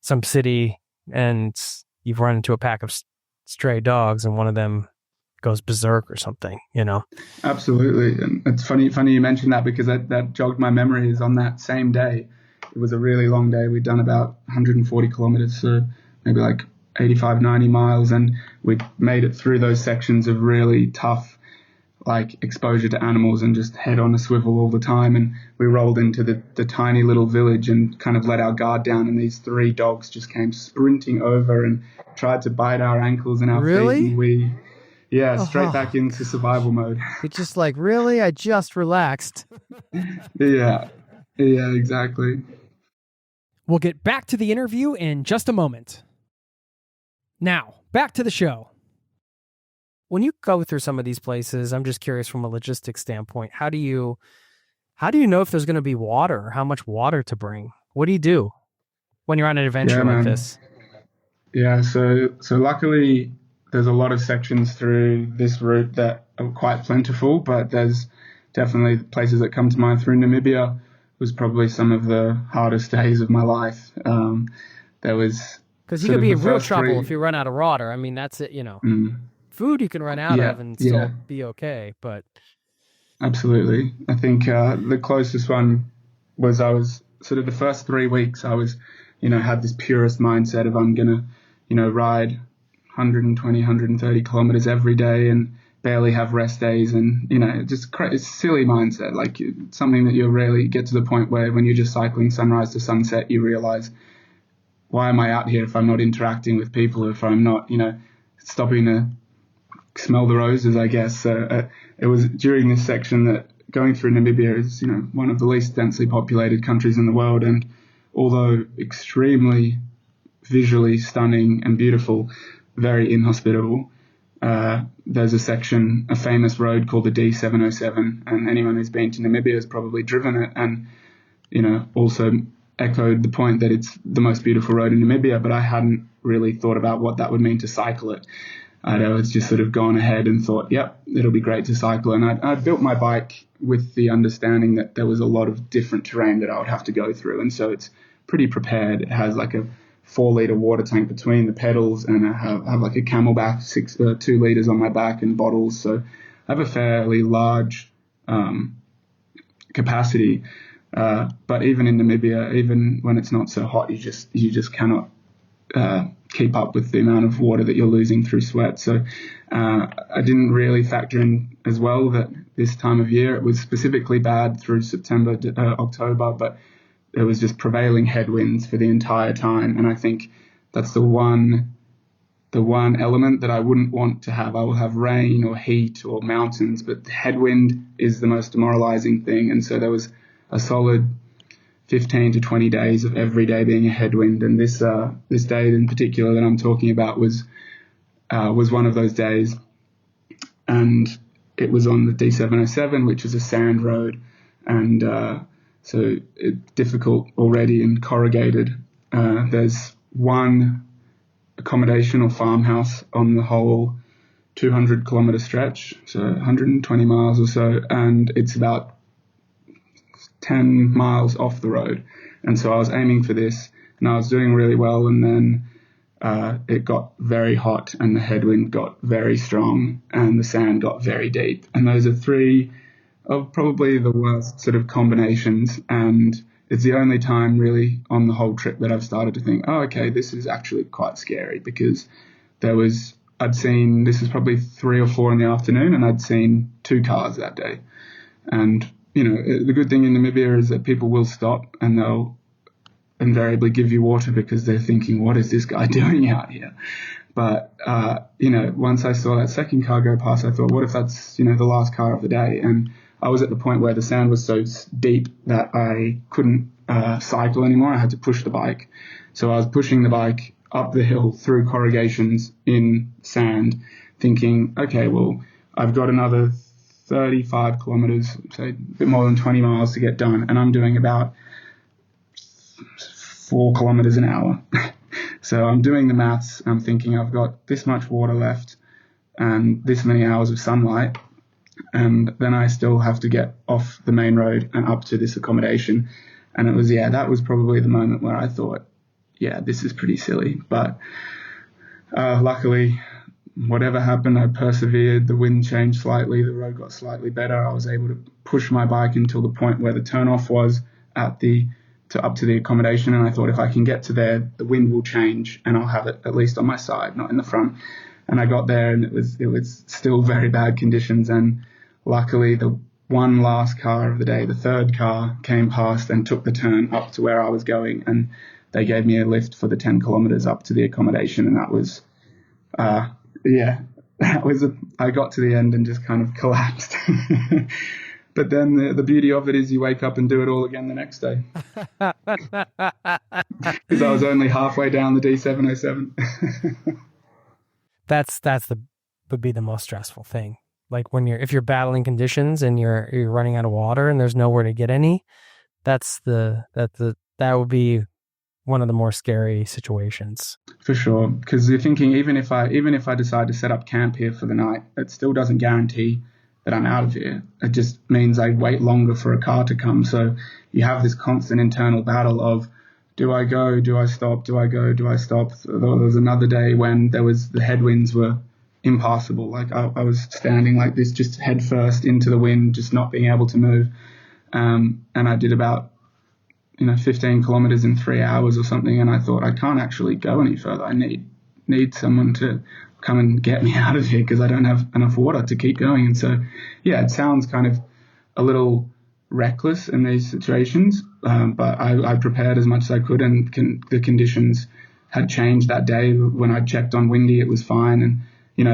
some city and you've run into a pack of stray dogs and one of them goes berserk or something, Absolutely. And it's funny you mentioned that because that jogged my memories. On that same day, it was a really long day. We'd done about 140 kilometers, so maybe like 85, 90 miles. And we made it through those sections of really tough, like exposure to animals and just head on a swivel all the time. And we rolled into the tiny little village and kind of let our guard down. And these 3 dogs just came sprinting over and tried to bite our ankles and our feet. And straight back into survival mode. It's just like, really? I just relaxed. Yeah, exactly. We'll get back to the interview in just a moment. Now, back to the show. When you go through some of these places, I'm just curious from a logistics standpoint, how do you know if there's going to be water or how much water to bring? What do you do when you're on an adventure like this? Yeah, so luckily there's a lot of sections through this route that are quite plentiful, but there's definitely places that come to mind. Through Namibia was probably some of the hardest days of my life. There was... Because you could be in real trouble if you run out of water. I mean, that's it, Food you can run out of and still be okay, but... Absolutely. I think the closest one was I was sort of the first 3 weeks I was, had this purist mindset of I'm going to, ride 120, 130 kilometers every day and barely have rest days. And, it's a silly mindset, like something that you rarely get to the point where when you're just cycling sunrise to sunset, you realize, why am I out here if I'm not interacting with people, if I'm not, stopping to smell the roses, I guess. It was during this section that going through Namibia is, one of the least densely populated countries in the world. And although extremely visually stunning and beautiful, very inhospitable, there's a famous road called the D707. And anyone who's been to Namibia has probably driven it and, also echoed the point that it's the most beautiful road in Namibia, but I hadn't really thought about what that would mean to cycle it. I'd always just sort of gone ahead and thought, yep, it'll be great to cycle. And I'd built my bike with the understanding that there was a lot of different terrain that I would have to go through. And so it's pretty prepared. It has like a 4-liter water tank between the pedals, and I have like a Camelback 2 liters on my back and bottles. So I have a fairly large capacity. But even in Namibia, even when it's not so hot, you just cannot keep up with the amount of water that you're losing through sweat. So I didn't really factor in as well that this time of year it was specifically bad through September to October, but there was just prevailing headwinds for the entire time. And I think that's the one element that I wouldn't want to have. I will have rain or heat or mountains, but the headwind is the most demoralizing thing. And so there was a solid 15 to 20 days of every day being a headwind. And this day in particular that I'm talking about was one of those days. And it was on the D707, which is a sand road. And so it's difficult already and corrugated. There's one accommodation or farmhouse on the whole 200 kilometer stretch, so 120 miles or so. And it's about 10 miles off the road. And so I was aiming for this and I was doing really well. And then it got very hot and the headwind got very strong and the sand got very deep. And those are 3 of probably the worst sort of combinations. And it's the only time really on the whole trip that I've started to think, oh, okay, this is actually quite scary, because this is probably 3 or 4 in the afternoon and I'd seen 2 cars that day. And, the good thing in Namibia is that people will stop and they'll invariably give you water because they're thinking, what is this guy doing out here? But, once I saw that second car go past, I thought, what if that's, the last car of the day? And I was at the point where the sand was so deep that I couldn't cycle anymore. I had to push the bike. So I was pushing the bike up the hill through corrugations in sand, thinking, okay, well, I've got another 35 kilometers, say a bit more than 20 miles to get done, and I'm doing about 4 kilometers an hour. So I'm doing the maths. I'm thinking I've got this much water left and this many hours of sunlight, and then I still have to get off the main road and up to this accommodation. And it was, that was probably the moment where I thought, this is pretty silly. But luckily, whatever happened, I persevered. The wind changed slightly. The road got slightly better. I was able to push my bike until the point where the turnoff was up to the accommodation. And I thought, if I can get to there, the wind will change and I'll have it at least on my side, not in the front. And I got there and it was still very bad conditions. And luckily, the one last car of the day, the third car, came past and took the turn up to where I was going. And they gave me a lift for the 10 kilometers up to the accommodation. And that was, I got to the end and just kind of collapsed. But then the beauty of it is you wake up and do it all again the next day. Because I was only halfway down the D707. would be the most stressful thing. Like if you're battling conditions and you're running out of water and there's nowhere to get any, that would be one of the more scary situations. For sure, because you're thinking even if I decide to set up camp here for the night, it still doesn't guarantee that I'm out of here. It just means I wait longer for a car to come. So you have this constant internal battle of, do I go? Do I stop? Do I go? Do I stop? There was another day when the headwinds were impassable. Like I was standing like this, just head first into the wind, just not being able to move. And I did about 15 kilometers in 3 hours or something. And I thought, I can't actually go any further. I need someone to come and get me out of here because I don't have enough water to keep going. And so, it sounds kind of a little reckless in these situations, but I prepared as much as I could, and the conditions had changed that day. When I checked on Windy, it was fine. And,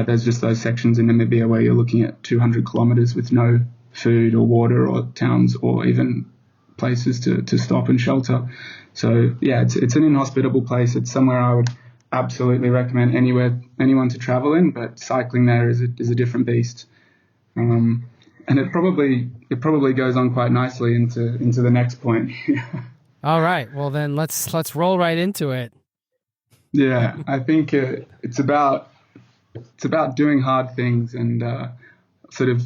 there's just those sections in Namibia where you're looking at 200 kilometers with no food or water or towns or even places to stop and shelter. So, it's an inhospitable place. It's somewhere I would absolutely recommend anyone to travel in, but cycling there is a different beast. And it probably goes on quite nicely into the next point. All right. Well, then let's roll right into it. Yeah, I think it's about doing hard things and sort of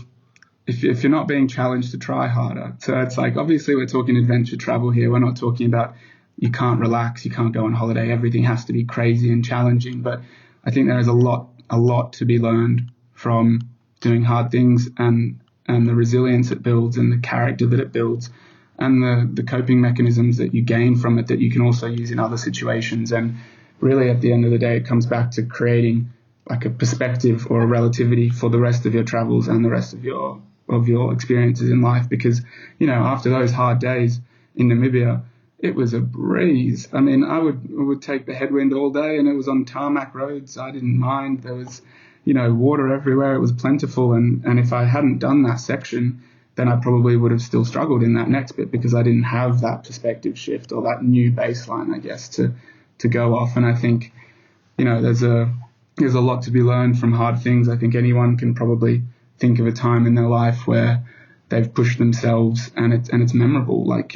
if you're not being challenged to try harder. So it's like, obviously we're talking adventure travel here. We're not talking about you can't relax, you can't go on holiday. Everything has to be crazy and challenging. But I think there is a lot to be learned from doing hard things and the resilience it builds and the character that it builds and the coping mechanisms that you gain from it that you can also use in other situations. And really at the end of the day, it comes back to creating like a perspective or a relativity for the rest of your travels and the rest of your experiences in life. Because, after those hard days in Namibia, it was a breeze. I mean, I would take the headwind all day and it was on tarmac roads. I didn't mind. There was, water everywhere. It was plentiful. And if I hadn't done that section, then I probably would have still struggled in that next bit because I didn't have that perspective shift or that new baseline, I guess, to go off. And I think, there's a lot to be learned from hard things. I think anyone can probably think of a time in their life where they've pushed themselves and it's memorable. Like,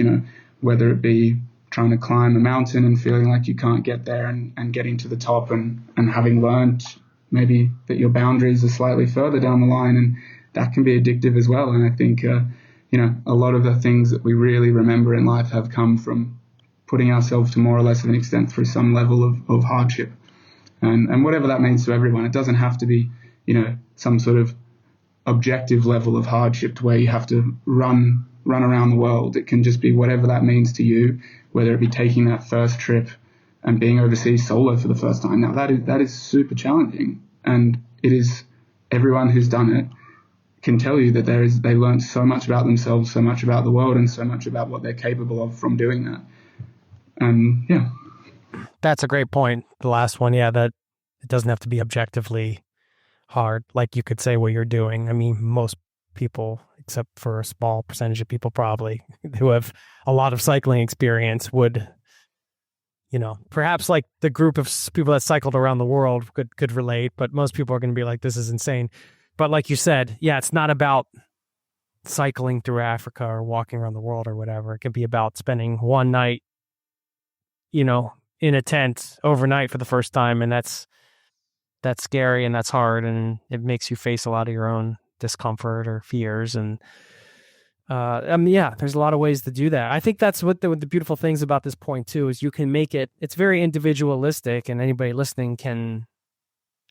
whether it be trying to climb a mountain and feeling like you can't get there and getting to the top and having learned maybe that your boundaries are slightly further down the line, and that can be addictive as well. And I think, a lot of the things that we really remember in life have come from putting ourselves to more or less of an extent through some level of hardship. And whatever that means to everyone, it doesn't have to be, some sort of objective level of hardship to where you have to run around the world. It can just be whatever that means to you, whether it be taking that first trip and being overseas solo for the first time. Now that is super challenging, and it is, everyone who's done it can tell you that they learn so much about themselves, so much about the world, and so much about what they're capable of from doing that. And yeah. That's a great point. The last one, yeah, that it doesn't have to be objectively hard. Like you could say what you're doing. I mean, most people, except for a small percentage of people probably who have a lot of cycling experience would, perhaps like the group of people that cycled around the world could relate, but most people are going to be like, this is insane. But like you said, yeah, it's not about cycling through Africa or walking around the world or whatever. It can be about spending one night, in a tent overnight for the first time. And that's scary and that's hard. And it makes you face a lot of your own discomfort or fears. And there's a lot of ways to do that. I think that's what the beautiful things about this point too, is you can make it's very individualistic, and anybody listening can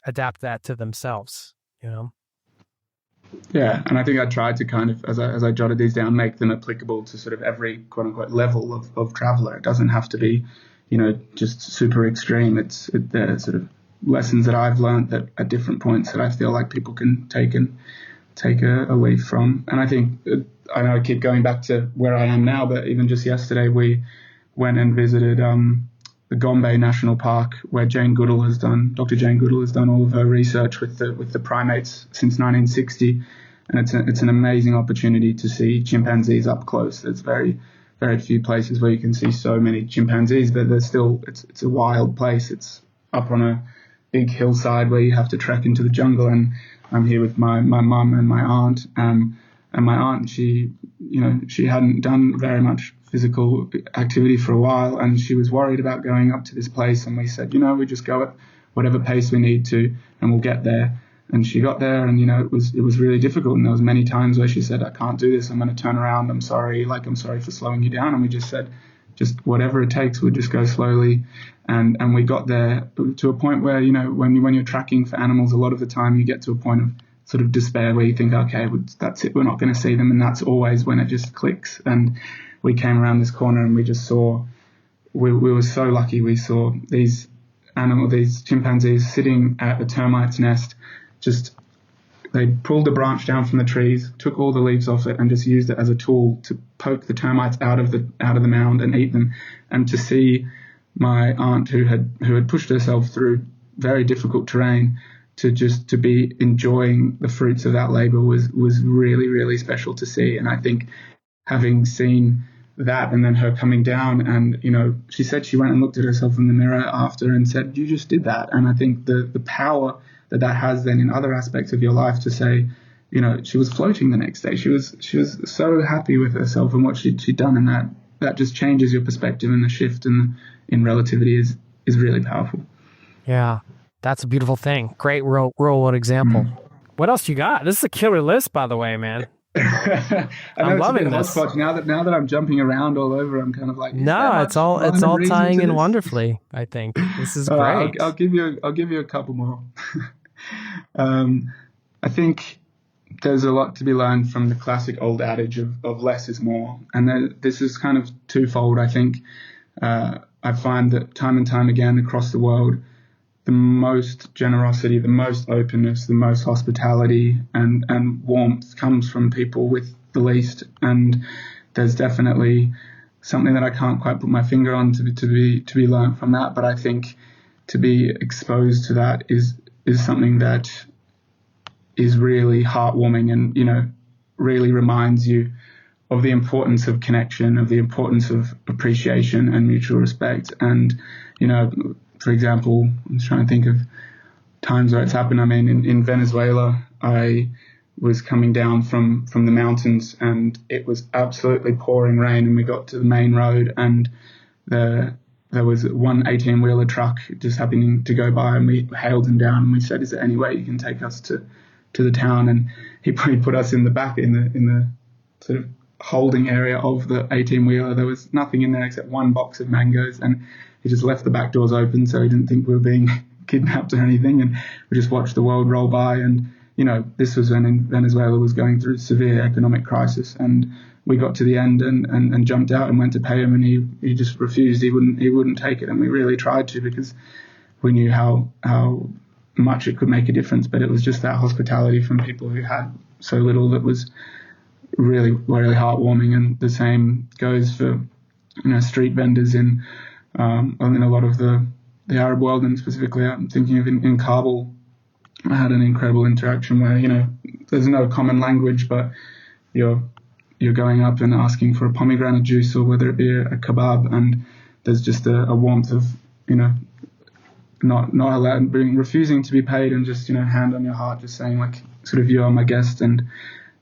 adapt that to themselves, Yeah, and I think I tried to kind of, as I jotted these down, make them applicable to sort of every quote unquote level of traveler. It doesn't have to be, just super extreme. They're sort of lessons that I've learned that at different points that I feel like people can take a leaf from. And I think, I know I keep going back to where I am now, but even just yesterday we went and visited the Gombe National Park, where Dr. Jane Goodall has done all of her research with the primates since 1960, and it's an amazing opportunity to see chimpanzees up close. There's very, very few places where you can see so many chimpanzees, but there's still it's a wild place. It's up on a big hillside where you have to trek into the jungle, and I'm here with my mum and my aunt. And my aunt, she hadn't done very much physical activity for a while, and she was worried about going up to this place. And we said, we just go at whatever pace we need to, and we'll get there. And she got there, and it was really difficult. And there was many times where she said, I can't do this. I'm going to turn around. I'm sorry for slowing you down. And we just said, just whatever it takes, we'll just go slowly. And we got there to a point where, when you're tracking for animals, a lot of the time you get to a point of sort of despair where you think, okay, that's it, we're not going to see them. And that's always when it just clicks. And we came around this corner and we just saw, we were so lucky, we saw these chimpanzees sitting at a termite's nest. They pulled the branch down from the trees, took all the leaves off it, and just used it as a tool to poke the termites out of the mound and eat them. And to see my aunt, who had pushed herself through very difficult terrain, to be enjoying the fruits of that labor was really, really special to see. And I think having seen that, and then her coming down, and she said she went and looked at herself in the mirror after and said, you just did that. And I think the power that has then in other aspects of your life to say, she was floating the next day. She was so happy with herself and what she'd done, and that just changes your perspective, and the shift in relativity is really powerful. Yeah, that's a beautiful thing. Great real world example. What else you got? This is a killer list, by the way, man. I'm loving this. Now that I'm jumping around all over, I'm kind of like, it's all tying in wonderfully. I think this is great. I'll give you a couple more. I think there's a lot to be learned from the classic old adage of less is more, and this is kind of twofold. I think I find that time and time again across the world, the most generosity, the most openness, the most hospitality and warmth comes from people with the least. And there's definitely something that I can't quite put my finger on to be learned from that. But I think to be exposed to that is something that is really heartwarming, and really reminds you of the importance of connection, of the importance of appreciation and mutual respect. And for example, I'm just trying to think of times where it's happened. I mean, in Venezuela, I was coming down from the mountains, and it was absolutely pouring rain, and we got to the main road, and there was one 18-wheeler truck just happening to go by, and we hailed him down, and we said, is there any way you can take us to the town? And he put us in the back, in the sort of holding area of the 18-wheeler. There was nothing in there except one box of mangoes, and he just left the back doors open so he didn't think we were being kidnapped or anything. And we just watched the world roll by. And, this was when Venezuela was going through severe economic crisis. And we got to the end and jumped out and went to pay him, and he just refused. He wouldn't take it. And we really tried to, because we knew how much it could make a difference, but it was just that hospitality from people who had so little that was really, really heartwarming. And the same goes for, street vendors in a lot of the Arab world, and specifically I'm thinking of in Kabul. I had an incredible interaction where, there's no common language, but you're going up and asking for a pomegranate juice, or whether it be a kebab, and there's just a warmth of, not allowed, refusing to be paid, and just, hand on your heart, just saying like, sort of, you are my guest. And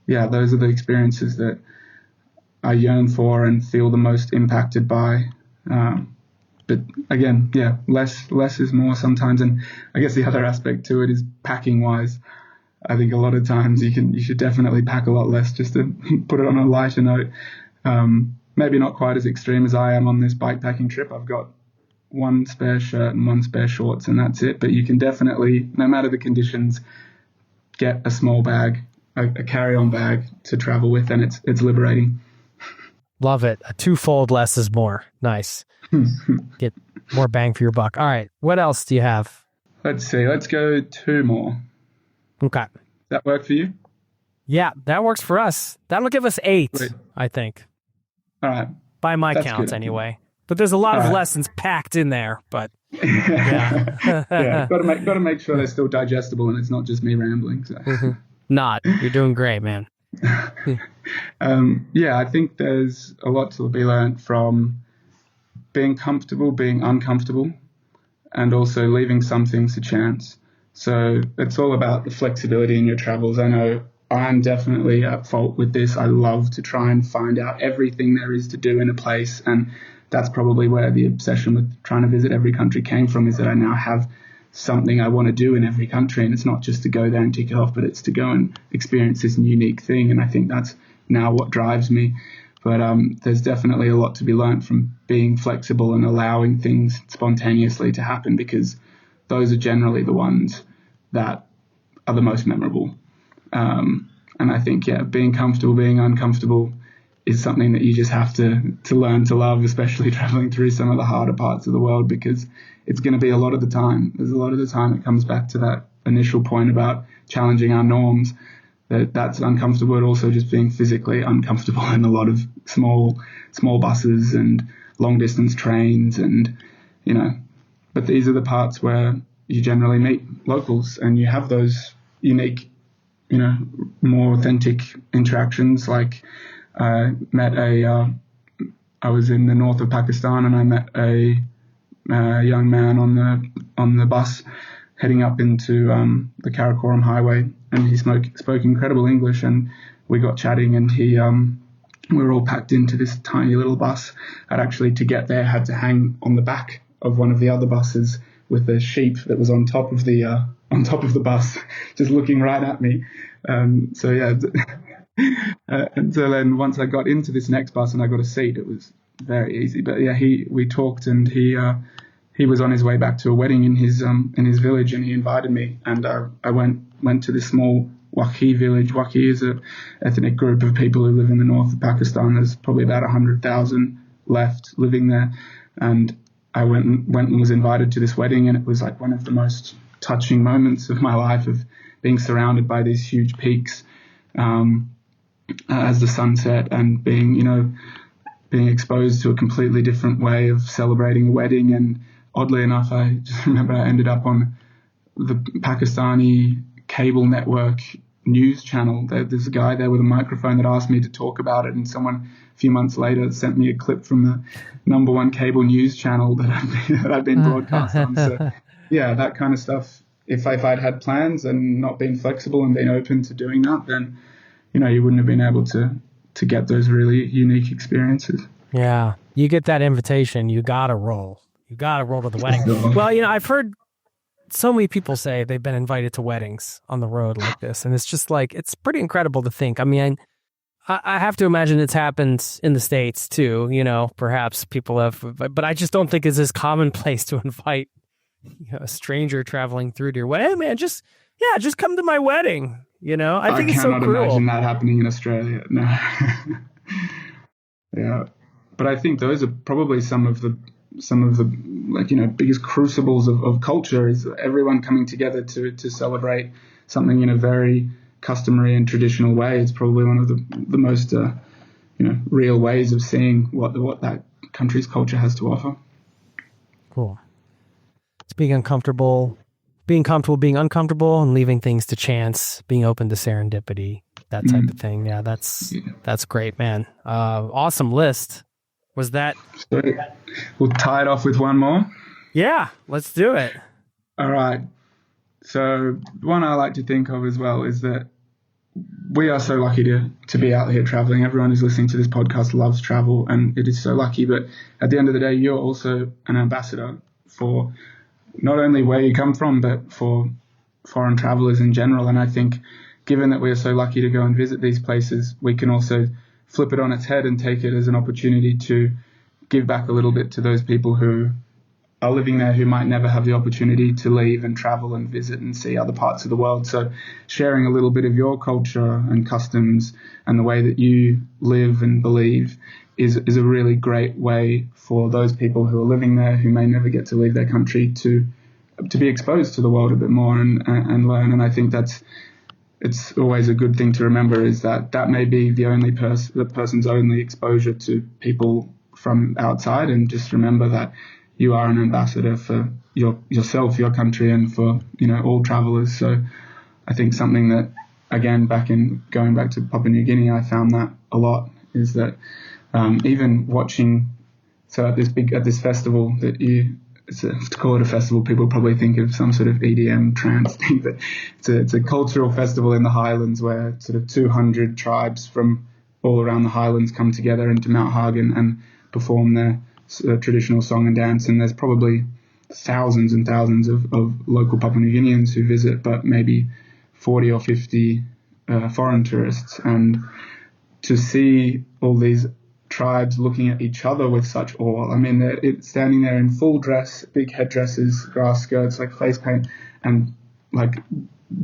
yeah, those are the experiences that I yearn for and feel the most impacted by. But again, yeah, less is more sometimes. And I guess the other aspect to it is packing wise. I think a lot of times you should definitely pack a lot less, just to put it on a lighter note. Maybe not quite as extreme as I am on this bike packing trip. I've got one spare shirt and one spare shorts, and that's it. But you can definitely, no matter the conditions, get a small bag, a carry-on bag to travel with, and it's liberating. Love it. A twofold less is more. Nice. Get more bang for your buck. All right. What else do you have? Let's see. Let's go 2 more. Okay. Does that work for you? Yeah, that works for us. That'll give us 8, Great. I think. All right. By my That's counts, good. anyway. But there's a lot of lessons packed in there. But yeah, yeah. Got to make sure they're still digestible and it's not just me rambling. So. Not. You're doing great, man. Yeah, I think there's a lot to be learned from being comfortable, being uncomfortable, and also leaving some things to chance. So it's all about the flexibility in your travels. I know I'm definitely at fault with this. I love to try and find out everything there is to do in a place, and that's probably where the obsession with trying to visit every country came from, is that I now have something I want to do in every country, and it's not just to go there and tick it off, but it's to go and experience this unique thing. And I think that's now what drives me. But there's definitely a lot to be learned from being flexible and allowing things spontaneously to happen, because those are generally the ones that are the most memorable. And I think, yeah, being comfortable, being uncomfortable is something that you just have to learn to love, especially traveling through some of the harder parts of the world, because it's going to be a lot of the time. There's a lot of the time it comes back to that initial point about challenging our norms, that's uncomfortable, but also just being physically uncomfortable in a lot of small buses and long distance trains, and but these are the parts where you generally meet locals and you have those unique, more authentic interactions. Like I was in the north of Pakistan, and I met a young man on the bus heading up into the Karakoram highway, and he spoke incredible English, and we got chatting, and we were all packed into this tiny little bus. I'd actually, to get there, had to hang on the back of one of the other buses with a sheep that was on top of the bus, just looking right at me. So yeah, and so then once I got into this next bus and I got a seat, it was very easy. But yeah, we talked, and he was on his way back to a wedding in his village, and he invited me, and I went to this small Wakhi village. Wakhi is an ethnic group of people who live in the north of Pakistan. There's probably about 100,000 left living there, and I went and was invited to this wedding, and it was like one of the most touching moments of my life, of being surrounded by these huge peaks as the sun set, and being exposed to a completely different way of celebrating a wedding. And oddly enough, I just remember I ended up on the Pakistani cable network news channel. There's a guy there with a microphone that asked me to talk about it, and someone a few months later sent me a clip from the #1 cable news channel that I'd been broadcast on. So yeah, that kind of stuff. If I'd had plans and not been flexible and been open to doing that, then you wouldn't have been able to get those really unique experiences. Yeah, you get that invitation, you gotta roll. You gotta roll to the wedding. Well, I've heard so many people say they've been invited to weddings on the road like this, and it's just like, it's pretty incredible to think. I mean, I have to imagine it's happened in the States too. Perhaps people have, but I just don't think it's as commonplace to invite a stranger traveling through to your wedding. Hey man, just come to my wedding. I think it's so cruel. I cannot imagine that happening in Australia. No. Yeah, but I think those are probably some of the some of the biggest crucibles of culture, is everyone coming together to celebrate something in a very customary and traditional way. It's probably one of the most real ways of seeing what that country's culture has to offer. Cool. It's being comfortable being uncomfortable, and leaving things to chance, being open to serendipity, that type of thing. Yeah, that's great, man. Awesome list. Was that? So we'll tie it off with one more. Yeah, let's do it. All right. So one I like to think of as well is that we are so lucky to be out here traveling. Everyone who's listening to this podcast loves travel, and it is so lucky. But at the end of the day, you're also an ambassador for not only where you come from, but for foreign travelers in general. And I think given that we are so lucky to go and visit these places, we can also flip it on its head and take it as an opportunity to give back a little bit to those people who are living there, who might never have the opportunity to leave and travel and visit and see other parts of the world. So sharing a little bit of your culture and customs and the way that you live and believe is a really great way for those people who are living there, who may never get to leave their country, to be exposed to the world a bit more and learn. And I think it's always a good thing to remember, is that may be the person's only exposure to people from outside. And just remember that you are an ambassador for yourself, your country, and for all travelers. So I think something that, again, going back to Papua New Guinea, I found that a lot, is that even watching, so at this festival to call it a festival, people probably think of some sort of EDM trance thing, but it's a cultural festival in the Highlands where sort of 200 tribes from all around the Highlands come together into Mount Hagen and perform their traditional song and dance. And there's probably thousands and thousands of local Papua New Guineans who visit, but maybe 40 or 50 foreign tourists. And to see all these tribes looking at each other with such awe. I mean, they're standing there in full dress, big headdresses, grass skirts, like face paint, and like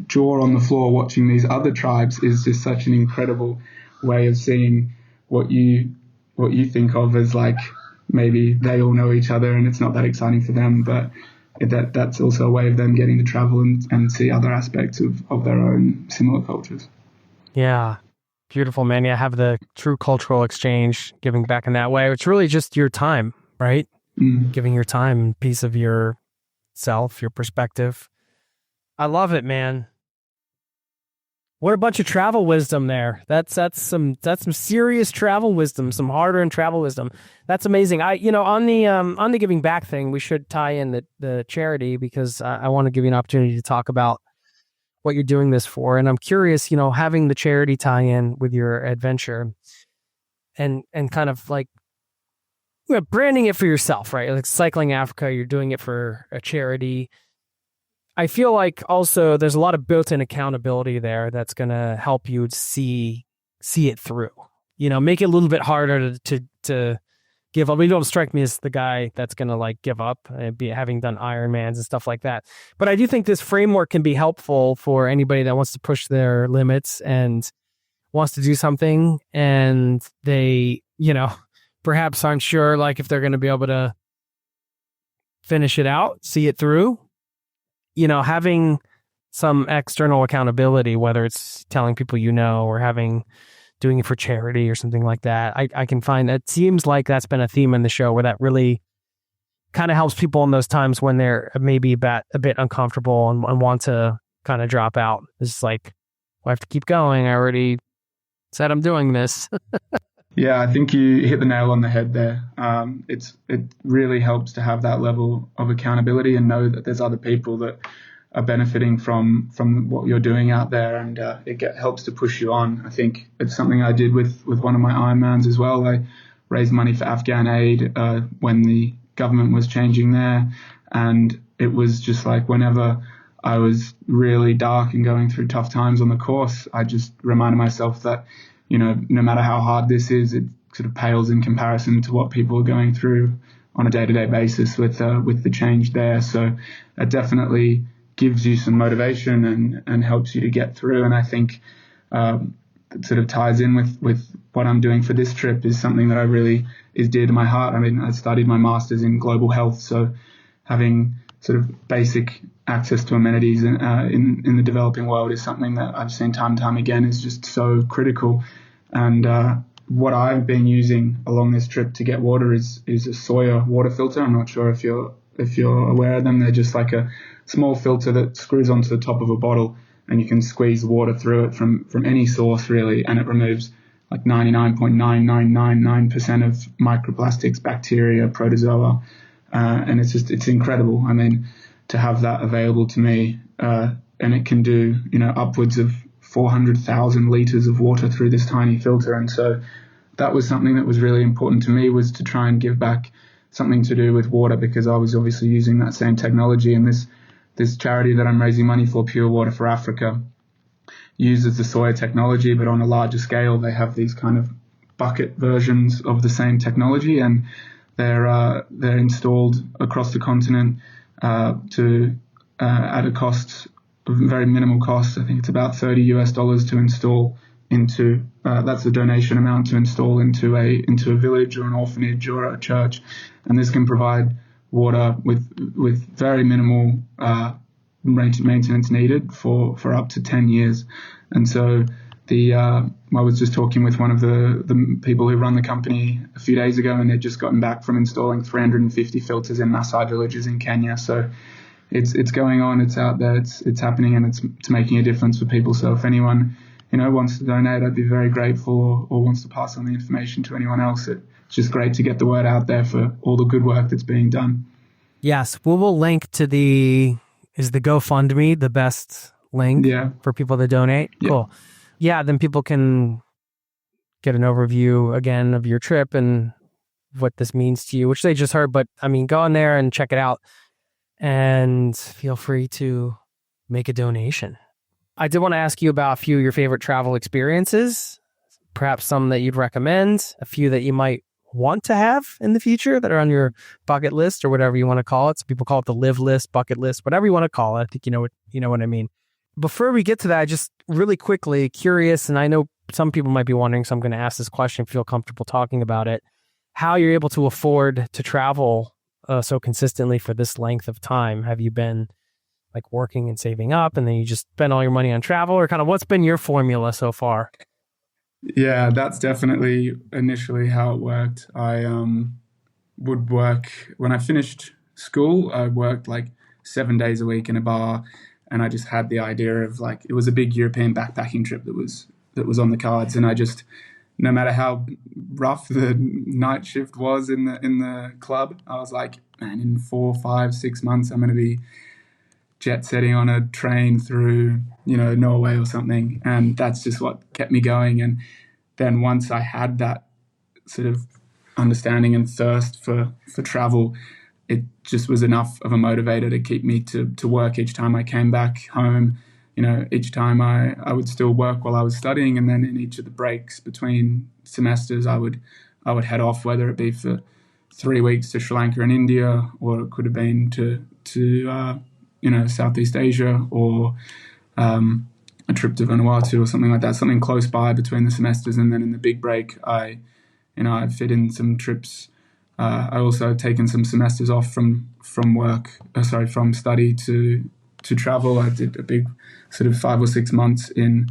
jaw on the floor watching these other tribes is just such an incredible way of seeing what you think of as like maybe they all know each other and it's not that exciting for them, but that's also a way of them getting to travel and see other aspects of their own similar cultures. Yeah. Beautiful, man. Yeah, have the true cultural exchange, giving back in that way. It's really just your time, right? Giving your time, piece of your self, your perspective. I love it, man. What a bunch of travel wisdom there. That's some serious travel wisdom, some hard-earned travel wisdom. That's amazing. On the giving back thing, we should tie in the charity, because I want to give you an opportunity to talk about what you're doing this for. And I'm curious, having the charity tie in with your adventure and kind of like branding it for yourself, right? Like Cycling Africa, you're doing it for a charity. I feel like also there's a lot of built-in accountability there that's going to help you see it through, make it a little bit harder to give up. You don't strike me as the guy that's going to like give up, having done Ironmans and stuff like that. But I do think this framework can be helpful for anybody that wants to push their limits and wants to do something, and they, perhaps aren't sure like if they're going to be able to finish it out, see it through. Having some external accountability, whether it's telling people or doing it for charity or something like that. I can find that seems like that's been a theme in the show, where that really kind of helps people in those times when they're maybe a bit uncomfortable and want to kind of drop out. It's like, well, I have to keep going. I already said I'm doing this. Yeah, I think you hit the nail on the head there. It really helps to have that level of accountability and know that there's other people that are benefiting from what you're doing out there, and helps to push you on. I think it's something I did with one of my Ironmans as well. I raised money for Afghan aid when the government was changing there, and it was just like whenever I was really dark and going through tough times on the course, I just reminded myself that, no matter how hard this is, it sort of pales in comparison to what people are going through on a day-to-day basis with the change there. So that definitely gives you some motivation and helps you to get through. And I think sort of ties in with what I'm doing for this trip is something that I really is dear to my heart. I mean, I studied my master's in global health, so having sort of basic access to amenities in the developing world is something that I've seen time and time again is just so critical. And what I've been using along this trip to get water is a Sawyer water filter. I'm not sure if you're aware of them. They're just like a small filter that screws onto the top of a bottle, and you can squeeze water through it from any source really, and it removes like 99.9999% of microplastics, bacteria, protozoa, and it's incredible. I mean, to have that available to me, and it can do upwards of 400,000 liters of water through this tiny filter, and so that was something that was really important to me, was to try and give back something to do with water, because I was obviously using that same technology. And this charity that I'm raising money for, Pure Water for Africa, uses the Sawyer technology, but on a larger scale. They have these kind of bucket versions of the same technology, and they're installed across the continent at a cost, very minimal cost. I think it's about $30 to install into. That's the donation amount to install into a village or an orphanage or a church, and this can provide water with very minimal maintenance needed for up to 10 years. And so I was just talking with one of the people who run the company a few days ago, and they'd just gotten back from installing 350 filters in Maasai villages in Kenya. So it's going on, it's out there, it's happening, and it's making a difference for people. So if anyone wants to donate, I'd be very grateful, or wants to pass on the information to anyone else. It's just great to get the word out there for all the good work that's being done. Yes, we'll link to is the GoFundMe the best link for people to donate? Yeah. Cool. Yeah, then people can get an overview again of your trip and what this means to you, which they just heard. But I mean, go on there and check it out, and feel free to make a donation. I did want to ask you about a few of your favorite travel experiences, perhaps some that you'd recommend, a few that you might want to have in the future that are on your bucket list, or whatever you want to call it. So people call it the live list, bucket list, whatever you want to call it. I think you know what I mean. Before we get to that, just really quickly, curious, and I know some people might be wondering, so I'm going to ask this question, feel comfortable talking about it, how you're able to afford to travel so consistently for this length of time. Have you been like working and saving up, and then you just spend all your money on travel, or kind of what's been your formula so far? Yeah, that's definitely initially how it worked. I would work, when I finished school, I worked like 7 days a week in a bar, and I just had the idea of like, it was a big European backpacking trip that was on the cards, and I just, no matter how rough the night shift was in the club, I was like, man, in 4, 5, 6 months, I'm going to be jet setting on a train through, Norway or something. And that's just what kept me going. And then once I had that sort of understanding and thirst for travel, it just was enough of a motivator to keep me to work each time I came back home. Each time I would still work while I was studying, and then in each of the breaks between semesters, I would head off, whether it be for 3 weeks to Sri Lanka and India, or it could have been to Southeast Asia, or a trip to Vanuatu or something like that, something close by between the semesters. And then in the big break, I fit in some trips. I also have taken some semesters off from study to travel. I did a big sort of 5 or 6 months in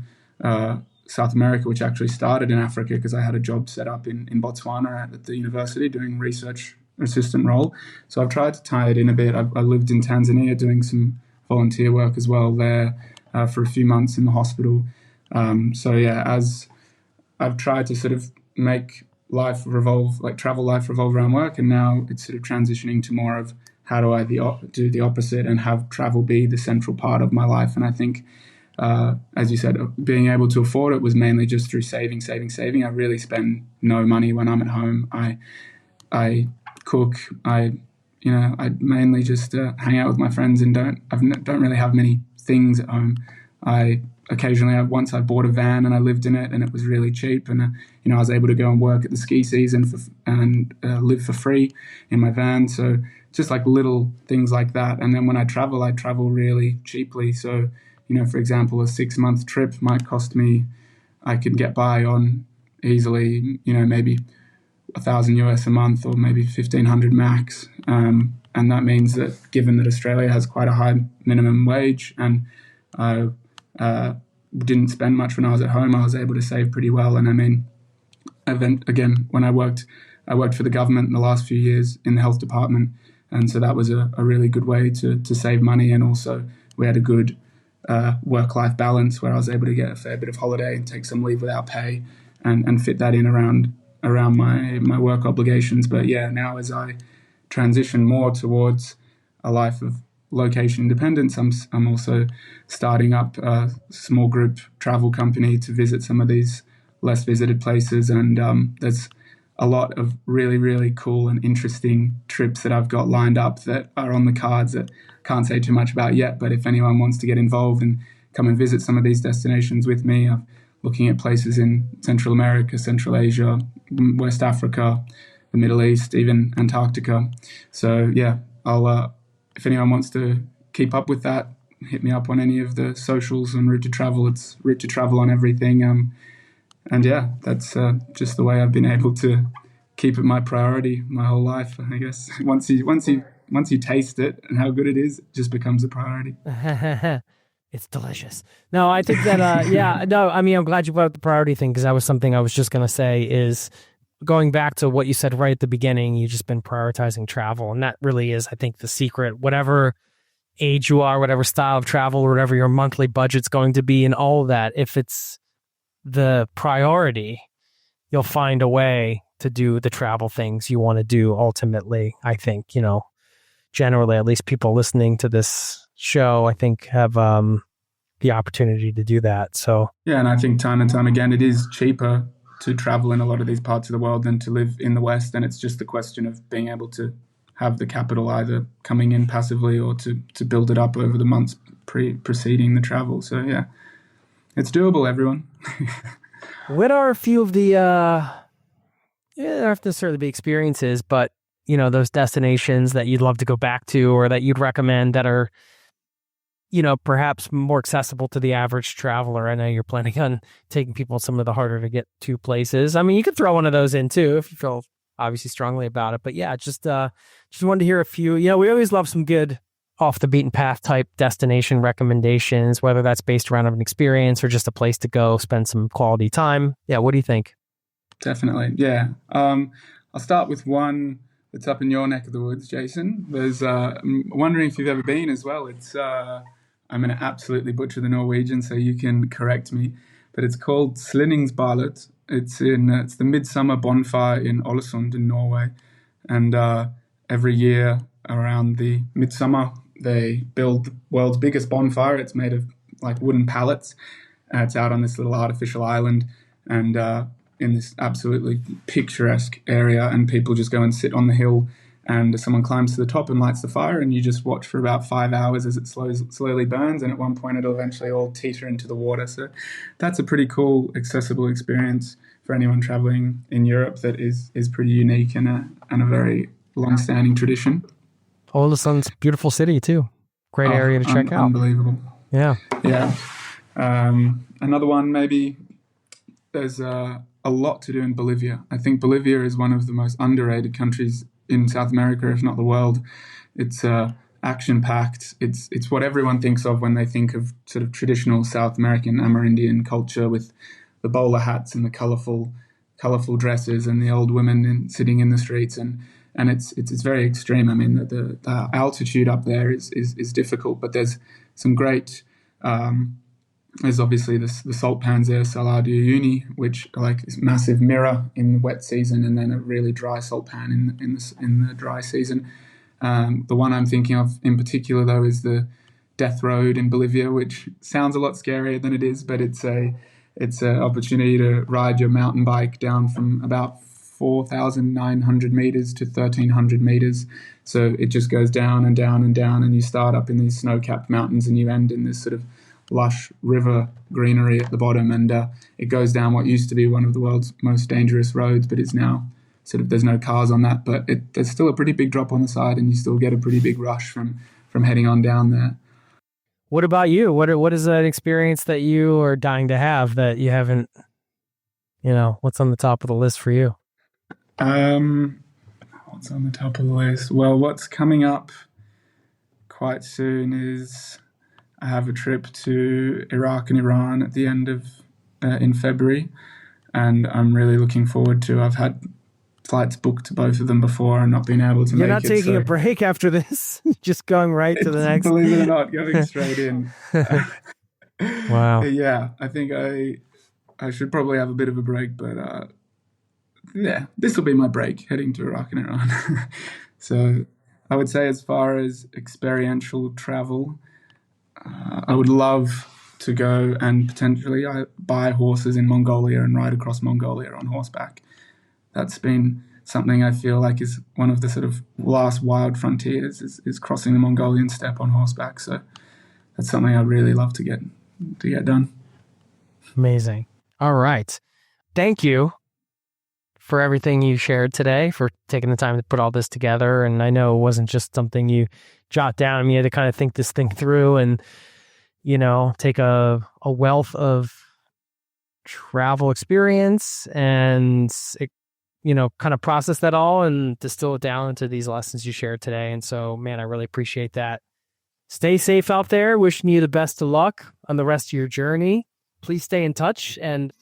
South America, which actually started in Africa because I had a job set up in Botswana at the university doing research assistant role. So I've tried to tie it in a bit. I lived in Tanzania doing some volunteer work as well there for a few months in the hospital. As I've tried to sort of make travel life revolve around work, and now it's sort of transitioning to more of how do I do the opposite and have travel be the central part of my life. And I think, as you said, being able to afford it was mainly just through saving. I really spend no money when I'm at home. I cook. I mainly just hang out with my friends and don't really have many things at home. Once I bought a van and I lived in it, and it was really cheap, and I was able to go and work at the ski season and live for free in my van. So just like little things like that. And then when I travel really cheaply. So for example, a 6-month trip might cost me I could get by on easily, maybe $1,000 a month or maybe 1,500 max. And that means that given that Australia has quite a high minimum wage and I didn't spend much when I was at home, I was able to save pretty well. And I mean, again, when I worked for the government in the last few years in the health department. And so that was a really good way to save money. And also we had a good work-life balance where I was able to get a fair bit of holiday and take some leave without pay and fit that in around my work obligations. But yeah, now as I transition more towards a life of location independence, I'm also starting up a small group travel company to visit some of these less visited places. And there's a lot of really, really cool and interesting trips that I've got lined up that are on the cards that I can't say too much about yet. But if anyone wants to get involved and come and visit some of these destinations with me, I'm looking at places in Central America, Central Asia, West Africa, the Middle East, even Antarctica. So yeah, I'll if anyone wants to keep up with that, hit me up on any of the socials on Route to Travel. It's Route to Travel on everything. And yeah, that's just the way I've been able to keep it my priority my whole life, I guess. Once you taste it and how good it is, it just becomes a priority. It's delicious. No, I think that, yeah, no, I mean, I'm glad you brought up the priority thing because that was something I was just going to say is going back to what you said right at the beginning, you've just been prioritizing travel. And that really is, I think, the secret. Whatever age you are, whatever style of travel, whatever your monthly budget's going to be and all of that, if it's the priority, you'll find a way to do the travel things you want to do ultimately. I think, generally, at least people listening to this show, I think have the opportunity to do that. So yeah, and I think time and time again, it is cheaper to travel in a lot of these parts of the world than to live in the West. And it's just the question of being able to have the capital either coming in passively or to build it up over the months preceding the travel. So yeah, it's doable, everyone. What are a few of the, they don't have to necessarily be experiences, but, those destinations that you'd love to go back to or that you'd recommend that are, perhaps more accessible to the average traveler? I know you're planning on taking people some of the harder to get to places. I mean, you could throw one of those in too if you feel obviously strongly about it. But yeah, just wanted to hear a few. We always love some good off the beaten path type destination recommendations, whether that's based around an experience or just a place to go spend some quality time. Yeah, what do you think? Definitely. Yeah. I'll start with one that's up in your neck of the woods, Jason. There's I'm wondering if you've ever been as well. It's I'm going to absolutely butcher the Norwegian, so you can correct me. But it's called Slinningsbalet. It's the midsummer bonfire in Ålesund in Norway, and every year around the midsummer they build the world's biggest bonfire. It's made of like wooden pallets. It's out on this little artificial island, and in this absolutely picturesque area, and people just go and sit on the hill, and someone climbs to the top and lights the fire, and you just watch for about 5 hours as it slowly burns, and at one point it'll eventually all teeter into the water. So that's a pretty cool, accessible experience for anyone traveling in Europe that is pretty unique and a very long-standing tradition. Ålesund's beautiful city too. Great area to check out. Unbelievable. Yeah. Yeah. Another one, maybe there's a lot to do in Bolivia. I think Bolivia is one of the most underrated countries in South America, if not the world. It's action-packed. It's what everyone thinks of when they think of sort of traditional South American Amerindian culture, with the bowler hats and the colorful dresses and the old women sitting in the streets, and it's very extreme. I mean, the altitude up there is difficult, but there's some great. There's obviously the salt pans there, Salar de Uyuni, which are like this massive mirror in the wet season, and then a really dry salt pan in the dry season. The one I'm thinking of in particular, though, is the Death Road in Bolivia, which sounds a lot scarier than it is, but it's an opportunity to ride your mountain bike down from about 4,900 meters to 1,300 meters. So it just goes down and down and down, and you start up in these snow-capped mountains, and you end in this sort of lush river greenery at the bottom, and it goes down what used to be one of the world's most dangerous roads, but is now sort of, there's no cars on that, but there's still a pretty big drop on the side, and you still get a pretty big rush from heading on down there. What about you? What is an experience that you are dying to have that you haven't What's on the top of the list for you? What's on the top of the list? Well, what's coming up quite soon is I have a trip to Iraq and Iran at the end of in February, and I'm really looking forward to. I've had flights booked to both of them before and not been able to make it. You're not taking a break after this? Just going right to the next? Believe it or not, going straight in. Wow. Yeah, I think I should probably have a bit of a break, but yeah, this will be my break, heading to Iraq and Iran. So I would say as far as experiential travel, I would love to go and potentially buy horses in Mongolia and ride across Mongolia on horseback. That's been something I feel like is one of the sort of last wild frontiers is crossing the Mongolian steppe on horseback. So that's something I'd really love to get done. Amazing. All right. Thank you for everything you shared today, for taking the time to put all this together. And I know it wasn't just something you jot down. I mean, you had to kind of think this thing through and, take a wealth of travel experience and, kind of process that all and distill it down into these lessons you shared today. And so, man, I really appreciate that. Stay safe out there. Wishing you the best of luck on the rest of your journey. Please stay in touch. And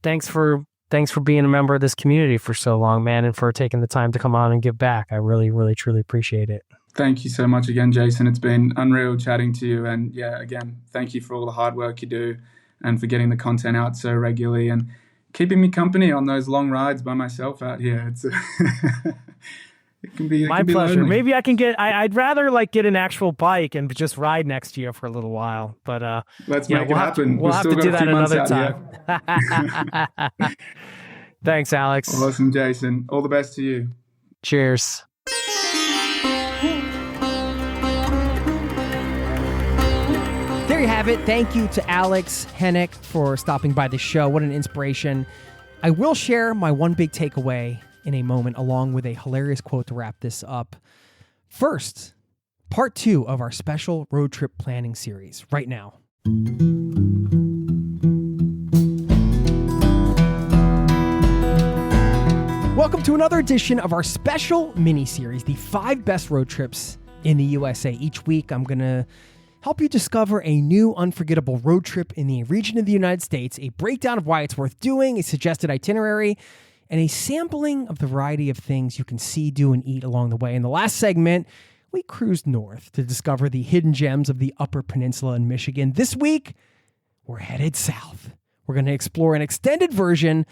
thanks for being a member of this community for so long, man, and for taking the time to come on and give back. I really, really, truly appreciate it. Thank you so much again, Jason. It's been unreal chatting to you. And yeah, again, thank you for all the hard work you do and for getting the content out so regularly and keeping me company on those long rides by myself out here. It's it can be my pleasure. Lonely. Maybe I can I'd rather get an actual bike and just ride next to you for a little while. But let's make it happen. We'll have to do that another time. Thanks, Alex. Awesome, Jason. All the best to you. Cheers. There you have it. Thank you to Alex Hennock for stopping by the show. What an inspiration. I will share my one big takeaway in a moment, along with a hilarious quote to wrap this up. First, part 2 of our special road trip planning series right now. Welcome to another edition of our special mini-series, the 5 best road trips in the USA. Each week, I'm going to help you discover a new unforgettable road trip in the region of the United States, a breakdown of why it's worth doing, a suggested itinerary, and a sampling of the variety of things you can see, do, and eat along the way. In the last segment, we cruised north to discover the hidden gems of the Upper Peninsula in Michigan. This week, we're headed south. We're going to explore an extended version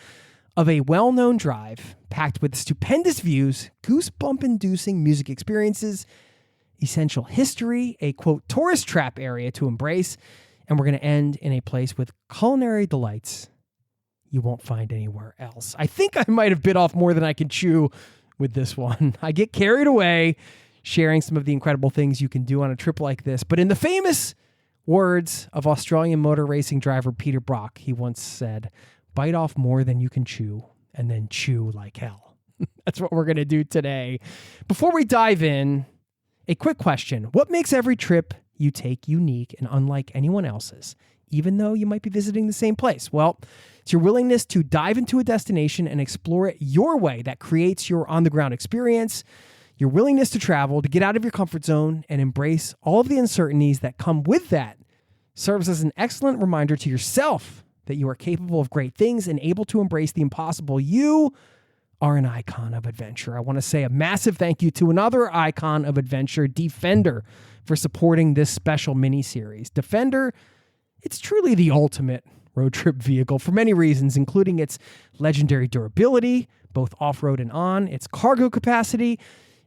of a well-known drive packed with stupendous views, goosebump-inducing music experiences, essential history, a, quote, tourist trap area to embrace, and we're going to end in a place with culinary delights you won't find anywhere else. I think I might have bit off more than I can chew with this one. I get carried away sharing some of the incredible things you can do on a trip like this, but in the famous words of Australian motor racing driver Peter Brock, he once said, "Bite off more than you can chew, and then chew like hell." That's what we're going to do today. Before we dive in, a quick question. What makes every trip you take unique and unlike anyone else's, even though you might be visiting the same place? Well, it's your willingness to dive into a destination and explore it your way that creates your on-the-ground experience, your willingness to travel, to get out of your comfort zone and embrace all of the uncertainties that come with that, serves as an excellent reminder to yourself that you are capable of great things and able to embrace the impossible. You are an icon of adventure. I want to say a massive thank you to another icon of adventure, Defender, for supporting this special mini-series. Defender, it's truly the ultimate road trip vehicle for many reasons, including its legendary durability, both off-road and on, its cargo capacity,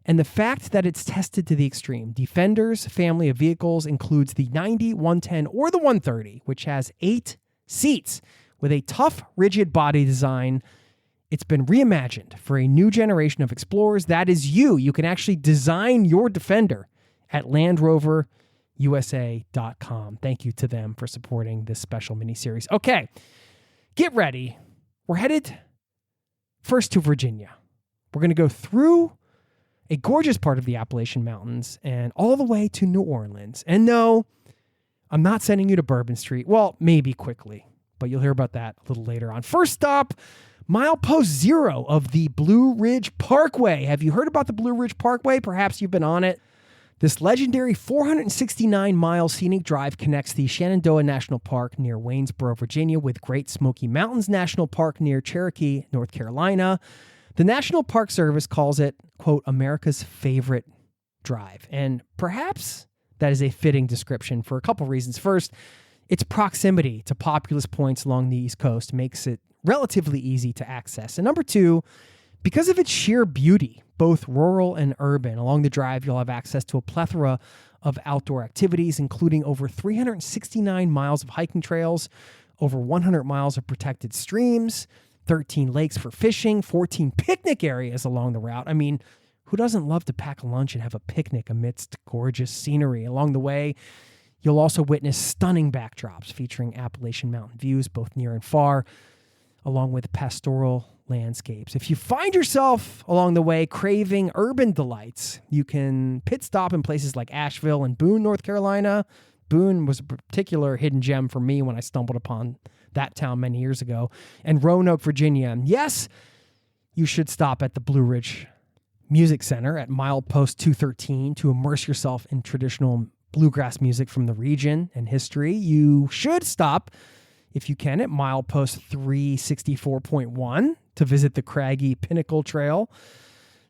and the fact that it's tested to the extreme. Defender's family of vehicles includes the 90, 110, or the 130, which has 8 seats with a tough, rigid body design. It's been reimagined for a new generation of explorers. That is you. You can actually design your Defender at LandRoverUSA.com. Thank you to them for supporting this special mini-series. Okay, get ready. We're headed first to Virginia. We're going to go through a gorgeous part of the Appalachian Mountains and all the way to New Orleans. And no, I'm not sending you to Bourbon Street. Well, maybe quickly, but you'll hear about that a little later on. First stop, milepost 0 of the Blue Ridge Parkway. Have you heard about the Blue Ridge Parkway? Perhaps you've been on it. This legendary 469-mile scenic drive connects the Shenandoah National Park near Waynesboro, Virginia, with Great Smoky Mountains National Park near Cherokee, North Carolina. The National Park Service calls it, quote, America's favorite drive. And perhaps that is a fitting description for a couple reasons. First, its proximity to populous points along the East Coast makes it relatively easy to access. And number two, because of its sheer beauty, both rural and urban, along the drive, you'll have access to a plethora of outdoor activities, including over 369 miles of hiking trails, over 100 miles of protected streams, 13 lakes for fishing, 14 picnic areas along the route. I mean, who doesn't love to pack a lunch and have a picnic amidst gorgeous scenery? Along the way, you'll also witness stunning backdrops featuring Appalachian Mountain views, both near and far, along with pastoral landscapes. If you find yourself along the way craving urban delights, you can pit stop in places like Asheville and Boone, North Carolina. Boone was a particular hidden gem for me when I stumbled upon that town many years ago. And Roanoke, Virginia. And yes, you should stop at the Blue Ridge Music Center at milepost 213 to immerse yourself in traditional bluegrass music from the region and history. You should stop, if you can, at milepost 364.1 to visit the craggy Pinnacle Trail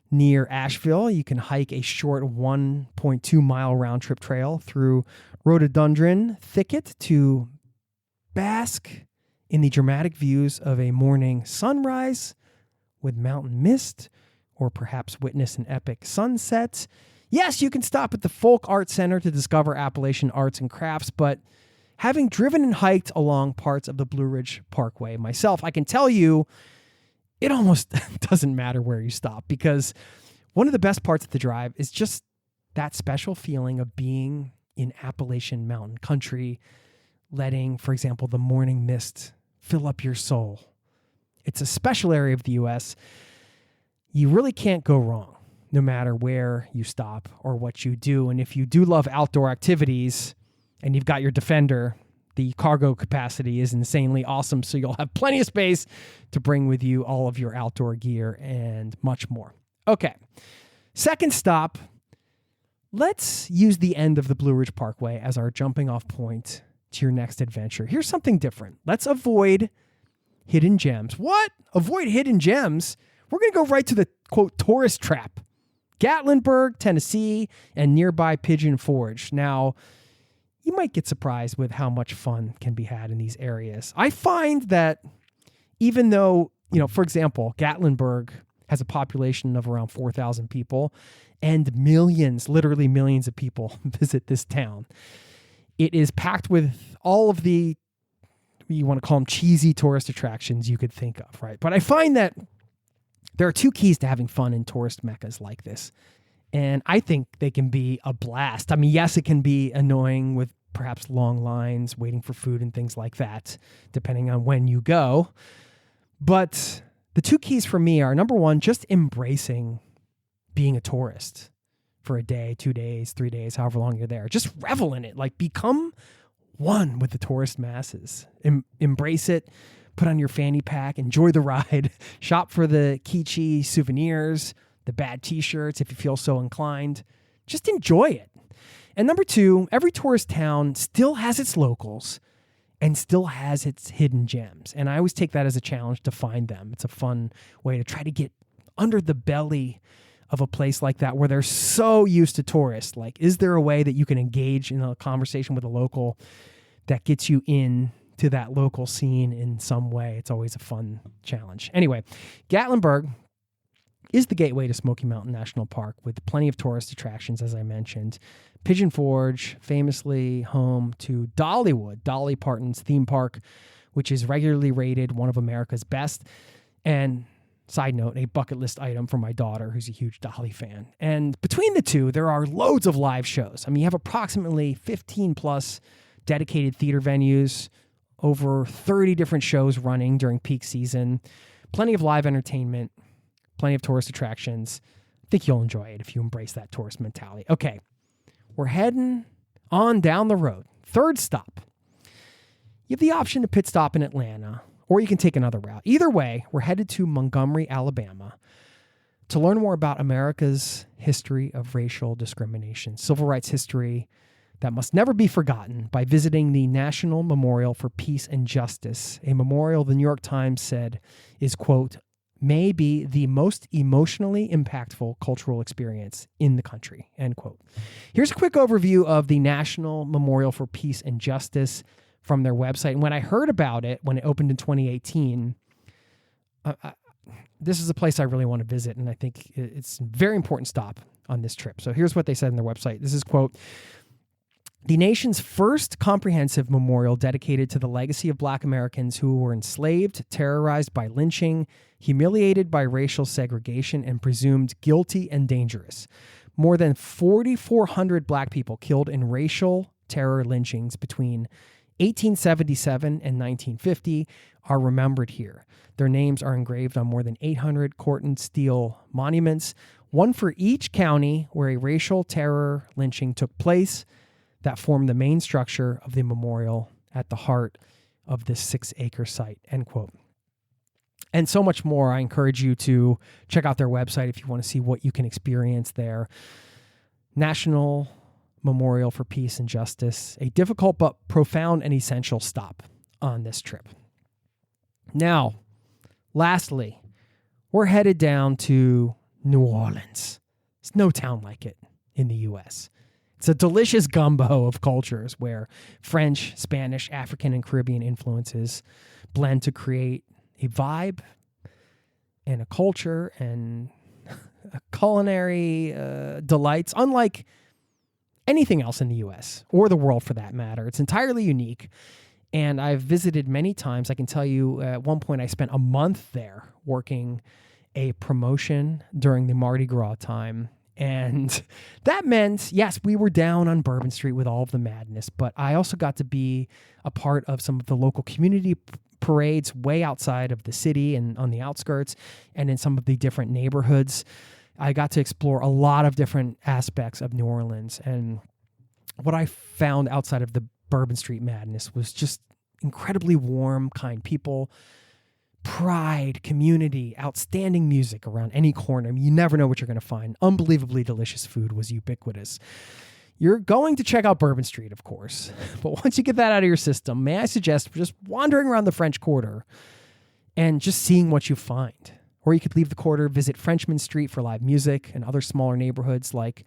near Asheville. You can hike a short 1.2 mile round trip trail through rhododendron thicket to bask in the dramatic views of a morning sunrise with mountain mist, or perhaps witness an epic sunset. Yes, you can stop at the Folk Art Center to discover Appalachian arts and crafts, but having driven and hiked along parts of the Blue Ridge Parkway myself, I can tell you it almost doesn't matter where you stop, because one of the best parts of the drive is just that special feeling of being in Appalachian mountain country, letting, for example, the morning mist fill up your soul. It's a special area of the U.S. You really can't go wrong, no matter where you stop or what you do. And if you do love outdoor activities and you've got your Defender, the cargo capacity is insanely awesome, so you'll have plenty of space to bring with you all of your outdoor gear and much more. Okay, second stop, let's use the end of the Blue Ridge Parkway as our jumping off point to your next adventure. Here's something different. Let's avoid hidden gems. What? Avoid hidden gems? We're going to go right to the, quote, tourist trap. Gatlinburg, Tennessee, and nearby Pigeon Forge. Now, you might get surprised with how much fun can be had in these areas. I find that even though, for example, Gatlinburg has a population of around 4,000 people and millions, literally millions of people visit this town, it is packed with all of the, you want to call them cheesy tourist attractions you could think of, right? But I find that there are two keys to having fun in tourist meccas like this. And I think they can be a blast. I mean, yes, it can be annoying with perhaps long lines, waiting for food and things like that, depending on when you go. But the two keys for me are, number one, just embracing being a tourist for a day, 2 days, 3 days, however long you're there. Just revel in it. Like, become one with the tourist masses. Embrace it. Put on your fanny pack. Enjoy the ride. Shop for the kitschy souvenirs, the bad t-shirts if you feel so inclined. Just enjoy it. And number two, every tourist town still has its locals and still has its hidden gems. And I always take that as a challenge to find them. It's a fun way to try to get under the belly of a place like that where they're so used to tourists. Like, is there a way that you can engage in a conversation with a local that gets you in to that local scene in some way? It's always a fun challenge. Anyway, Gatlinburg is the gateway to Smoky Mountain National Park with plenty of tourist attractions, as I mentioned. Pigeon Forge, famously home to Dollywood, Dolly Parton's theme park, which is regularly rated one of America's best. And side note, a bucket list item for my daughter, who's a huge Dolly fan. And between the two, there are loads of live shows. I mean, you have approximately 15 plus dedicated theater venues, over 30 different shows running during peak season, plenty of live entertainment, plenty of tourist attractions. I think you'll enjoy it if you embrace that tourist mentality. Okay, we're heading on down the road. Third stop. you have the option to pit stop in Atlanta, or you can take another route. Either way, we're headed to Montgomery, Alabama, to learn more about America's history of racial discrimination, civil rights history that must never be forgotten, by visiting the National Memorial for Peace and Justice, a memorial the New York Times said is, quote, may be the most emotionally impactful cultural experience in the country, end quote. Here's a quick overview of the National Memorial for Peace and Justice from their website. And when I heard about it, when it opened in 2018, this is a place I really want to visit, and I think it's a very important stop on this trip. So here's what they said in their website. This is, quote, the nation's first comprehensive memorial dedicated to the legacy of Black Americans who were enslaved, terrorized by lynching, humiliated by racial segregation, and presumed guilty and dangerous. More than 4,400 Black people killed in racial terror lynchings between 1877 and 1950 are remembered here. Their names are engraved on more than 800 Corten steel monuments, one for each county where a racial terror lynching took place, that form the main structure of the memorial at the heart of this 6-acre site, end quote. And so much more. I encourage you to check out their website if you want to see what you can experience there. National Memorial for Peace and Justice, a difficult but profound and essential stop on this trip. Now, lastly, we're headed down to New Orleans. There's no town like it in the U.S. It's a delicious gumbo of cultures where French, Spanish, African, and Caribbean influences blend to create a vibe and a culture and a culinary delights unlike anything else in the U.S. or the world for that matter. It's entirely unique, and I've visited many times. I can tell you at one point I spent a month there working a promotion during the Mardi Gras time. And that meant, yes, we were down on Bourbon Street with all of the madness, but I also got to be a part of some of the local community parades way outside of the city and on the outskirts and in some of the different neighborhoods. I got to explore a lot of different aspects of New Orleans. And what I found outside of the Bourbon Street madness was just incredibly warm, kind people, pride, community, outstanding music around any corner. I mean, you never know what you're going to find. Unbelievably delicious food was ubiquitous. You're going to check out Bourbon Street, of course. But once you get that out of your system, may I suggest just wandering around the French Quarter and just seeing what you find. Or you could leave the quarter, visit Frenchman Street for live music and other smaller neighborhoods like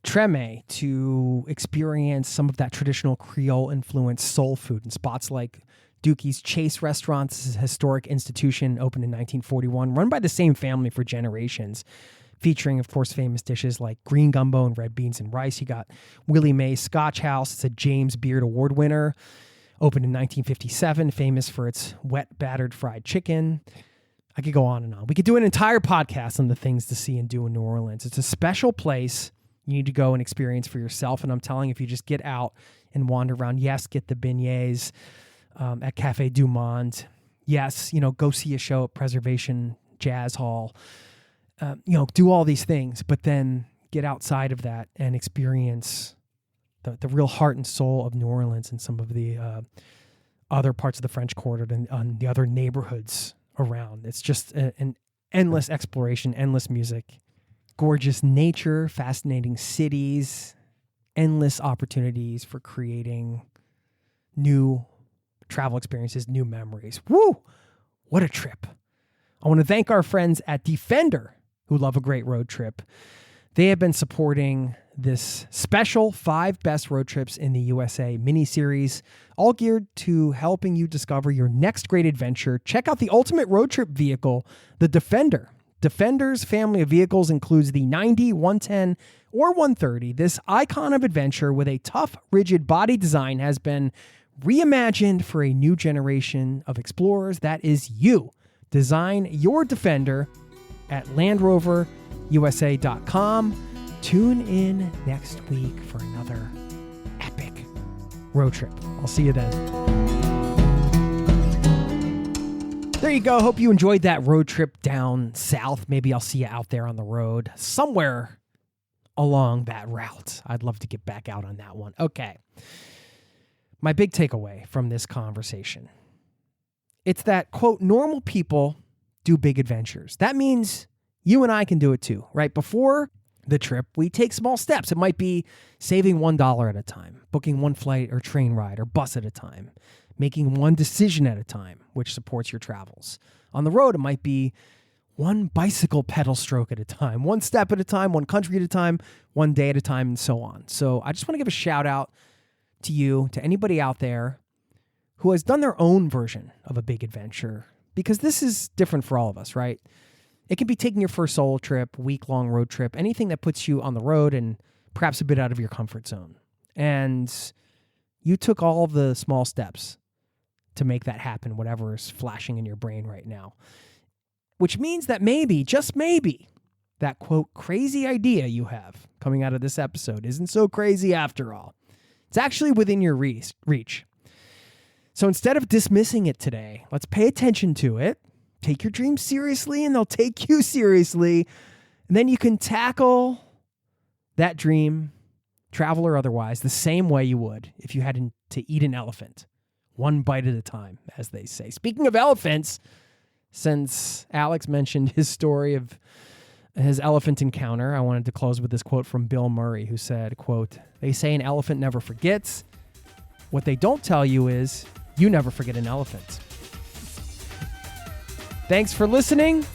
Treme to experience some of that traditional Creole-influenced soul food in spots like Dookie's Chase Restaurant. This is a historic institution opened in 1941, run by the same family for generations, featuring, of course, famous dishes like green gumbo and red beans and rice. You got Willie Mae's Scotch House. It's a James Beard Award winner, opened in 1957, famous for its wet battered fried chicken. I could go on and on. We could do an entire podcast on the things to see and do in New Orleans. It's a special place you need to go and experience for yourself. And I'm telling you, if you just get out and wander around, yes, get the beignets at Café Du Monde. Yes, go see a show at Preservation Jazz Hall. Do all these things, but then get outside of that and experience the real heart and soul of New Orleans and some of the other parts of the French Quarter and the other neighborhoods around. It's just an endless exploration, endless music, gorgeous nature, fascinating cities, endless opportunities for creating new travel experiences, new memories. Woo! What a trip. I want to thank our friends at Defender who love a great road trip. They have been supporting this special 5 best road trips in the USA mini-series, all geared to helping you discover your next great adventure. Check out the ultimate road trip vehicle, the Defender. Defender's family of vehicles includes the 90, 110, or 130. This icon of adventure with a tough, rigid body design has been reimagined for a new generation of explorers. That is you. Design your Defender at LandRoverUSA.com. Tune in next week for another epic road trip. I'll see you then. There you go. Hope you enjoyed that road trip down south. Maybe I'll see you out there on the road somewhere along that route. I'd love to get back out on that one. Okay. my big takeaway from this conversation. It's that, quote, normal people do big adventures. That means you and I can do it too, right? Before the trip, we take small steps. It might be saving $1 at a time, booking one flight or train ride or bus at a time, making one decision at a time, which supports your travels. On the road, it might be one bicycle pedal stroke at a time, one step at a time, one country at a time, one day at a time, and so on. So I just want to give a shout out to you, to anybody out there who has done their own version of a big adventure, because this is different for all of us, right? It can be taking your first solo trip, week-long road trip, anything that puts you on the road and perhaps a bit out of your comfort zone. And you took all of the small steps to make that happen, whatever is flashing in your brain right now. Which means that maybe, just maybe, that, quote, crazy idea you have coming out of this episode isn't so crazy after all. It's actually within your reach. So instead of dismissing it today, let's pay attention to it. Take your dreams seriously and they'll take you seriously. And then you can tackle that dream, travel or otherwise, the same way you would if you had to eat an elephant. One bite at a time, as they say. Speaking of elephants, since Alex mentioned his story of his elephant encounter, I wanted to close with this quote from Bill Murray, who said, quote, "They say an elephant never forgets. What they don't tell you is you never forget an elephant." Thanks for listening.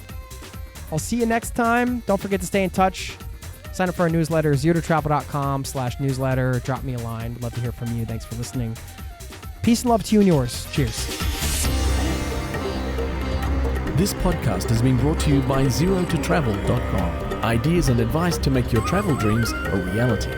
I'll see you next time. Don't forget to stay in touch. Sign up for our newsletter, zerototravel.com/newsletter. Drop me a line. Would love to hear from you. Thanks for listening. Peace and love to you and yours. Cheers. This podcast has been brought to you by zerototravel.com. Ideas and advice to make your travel dreams a reality.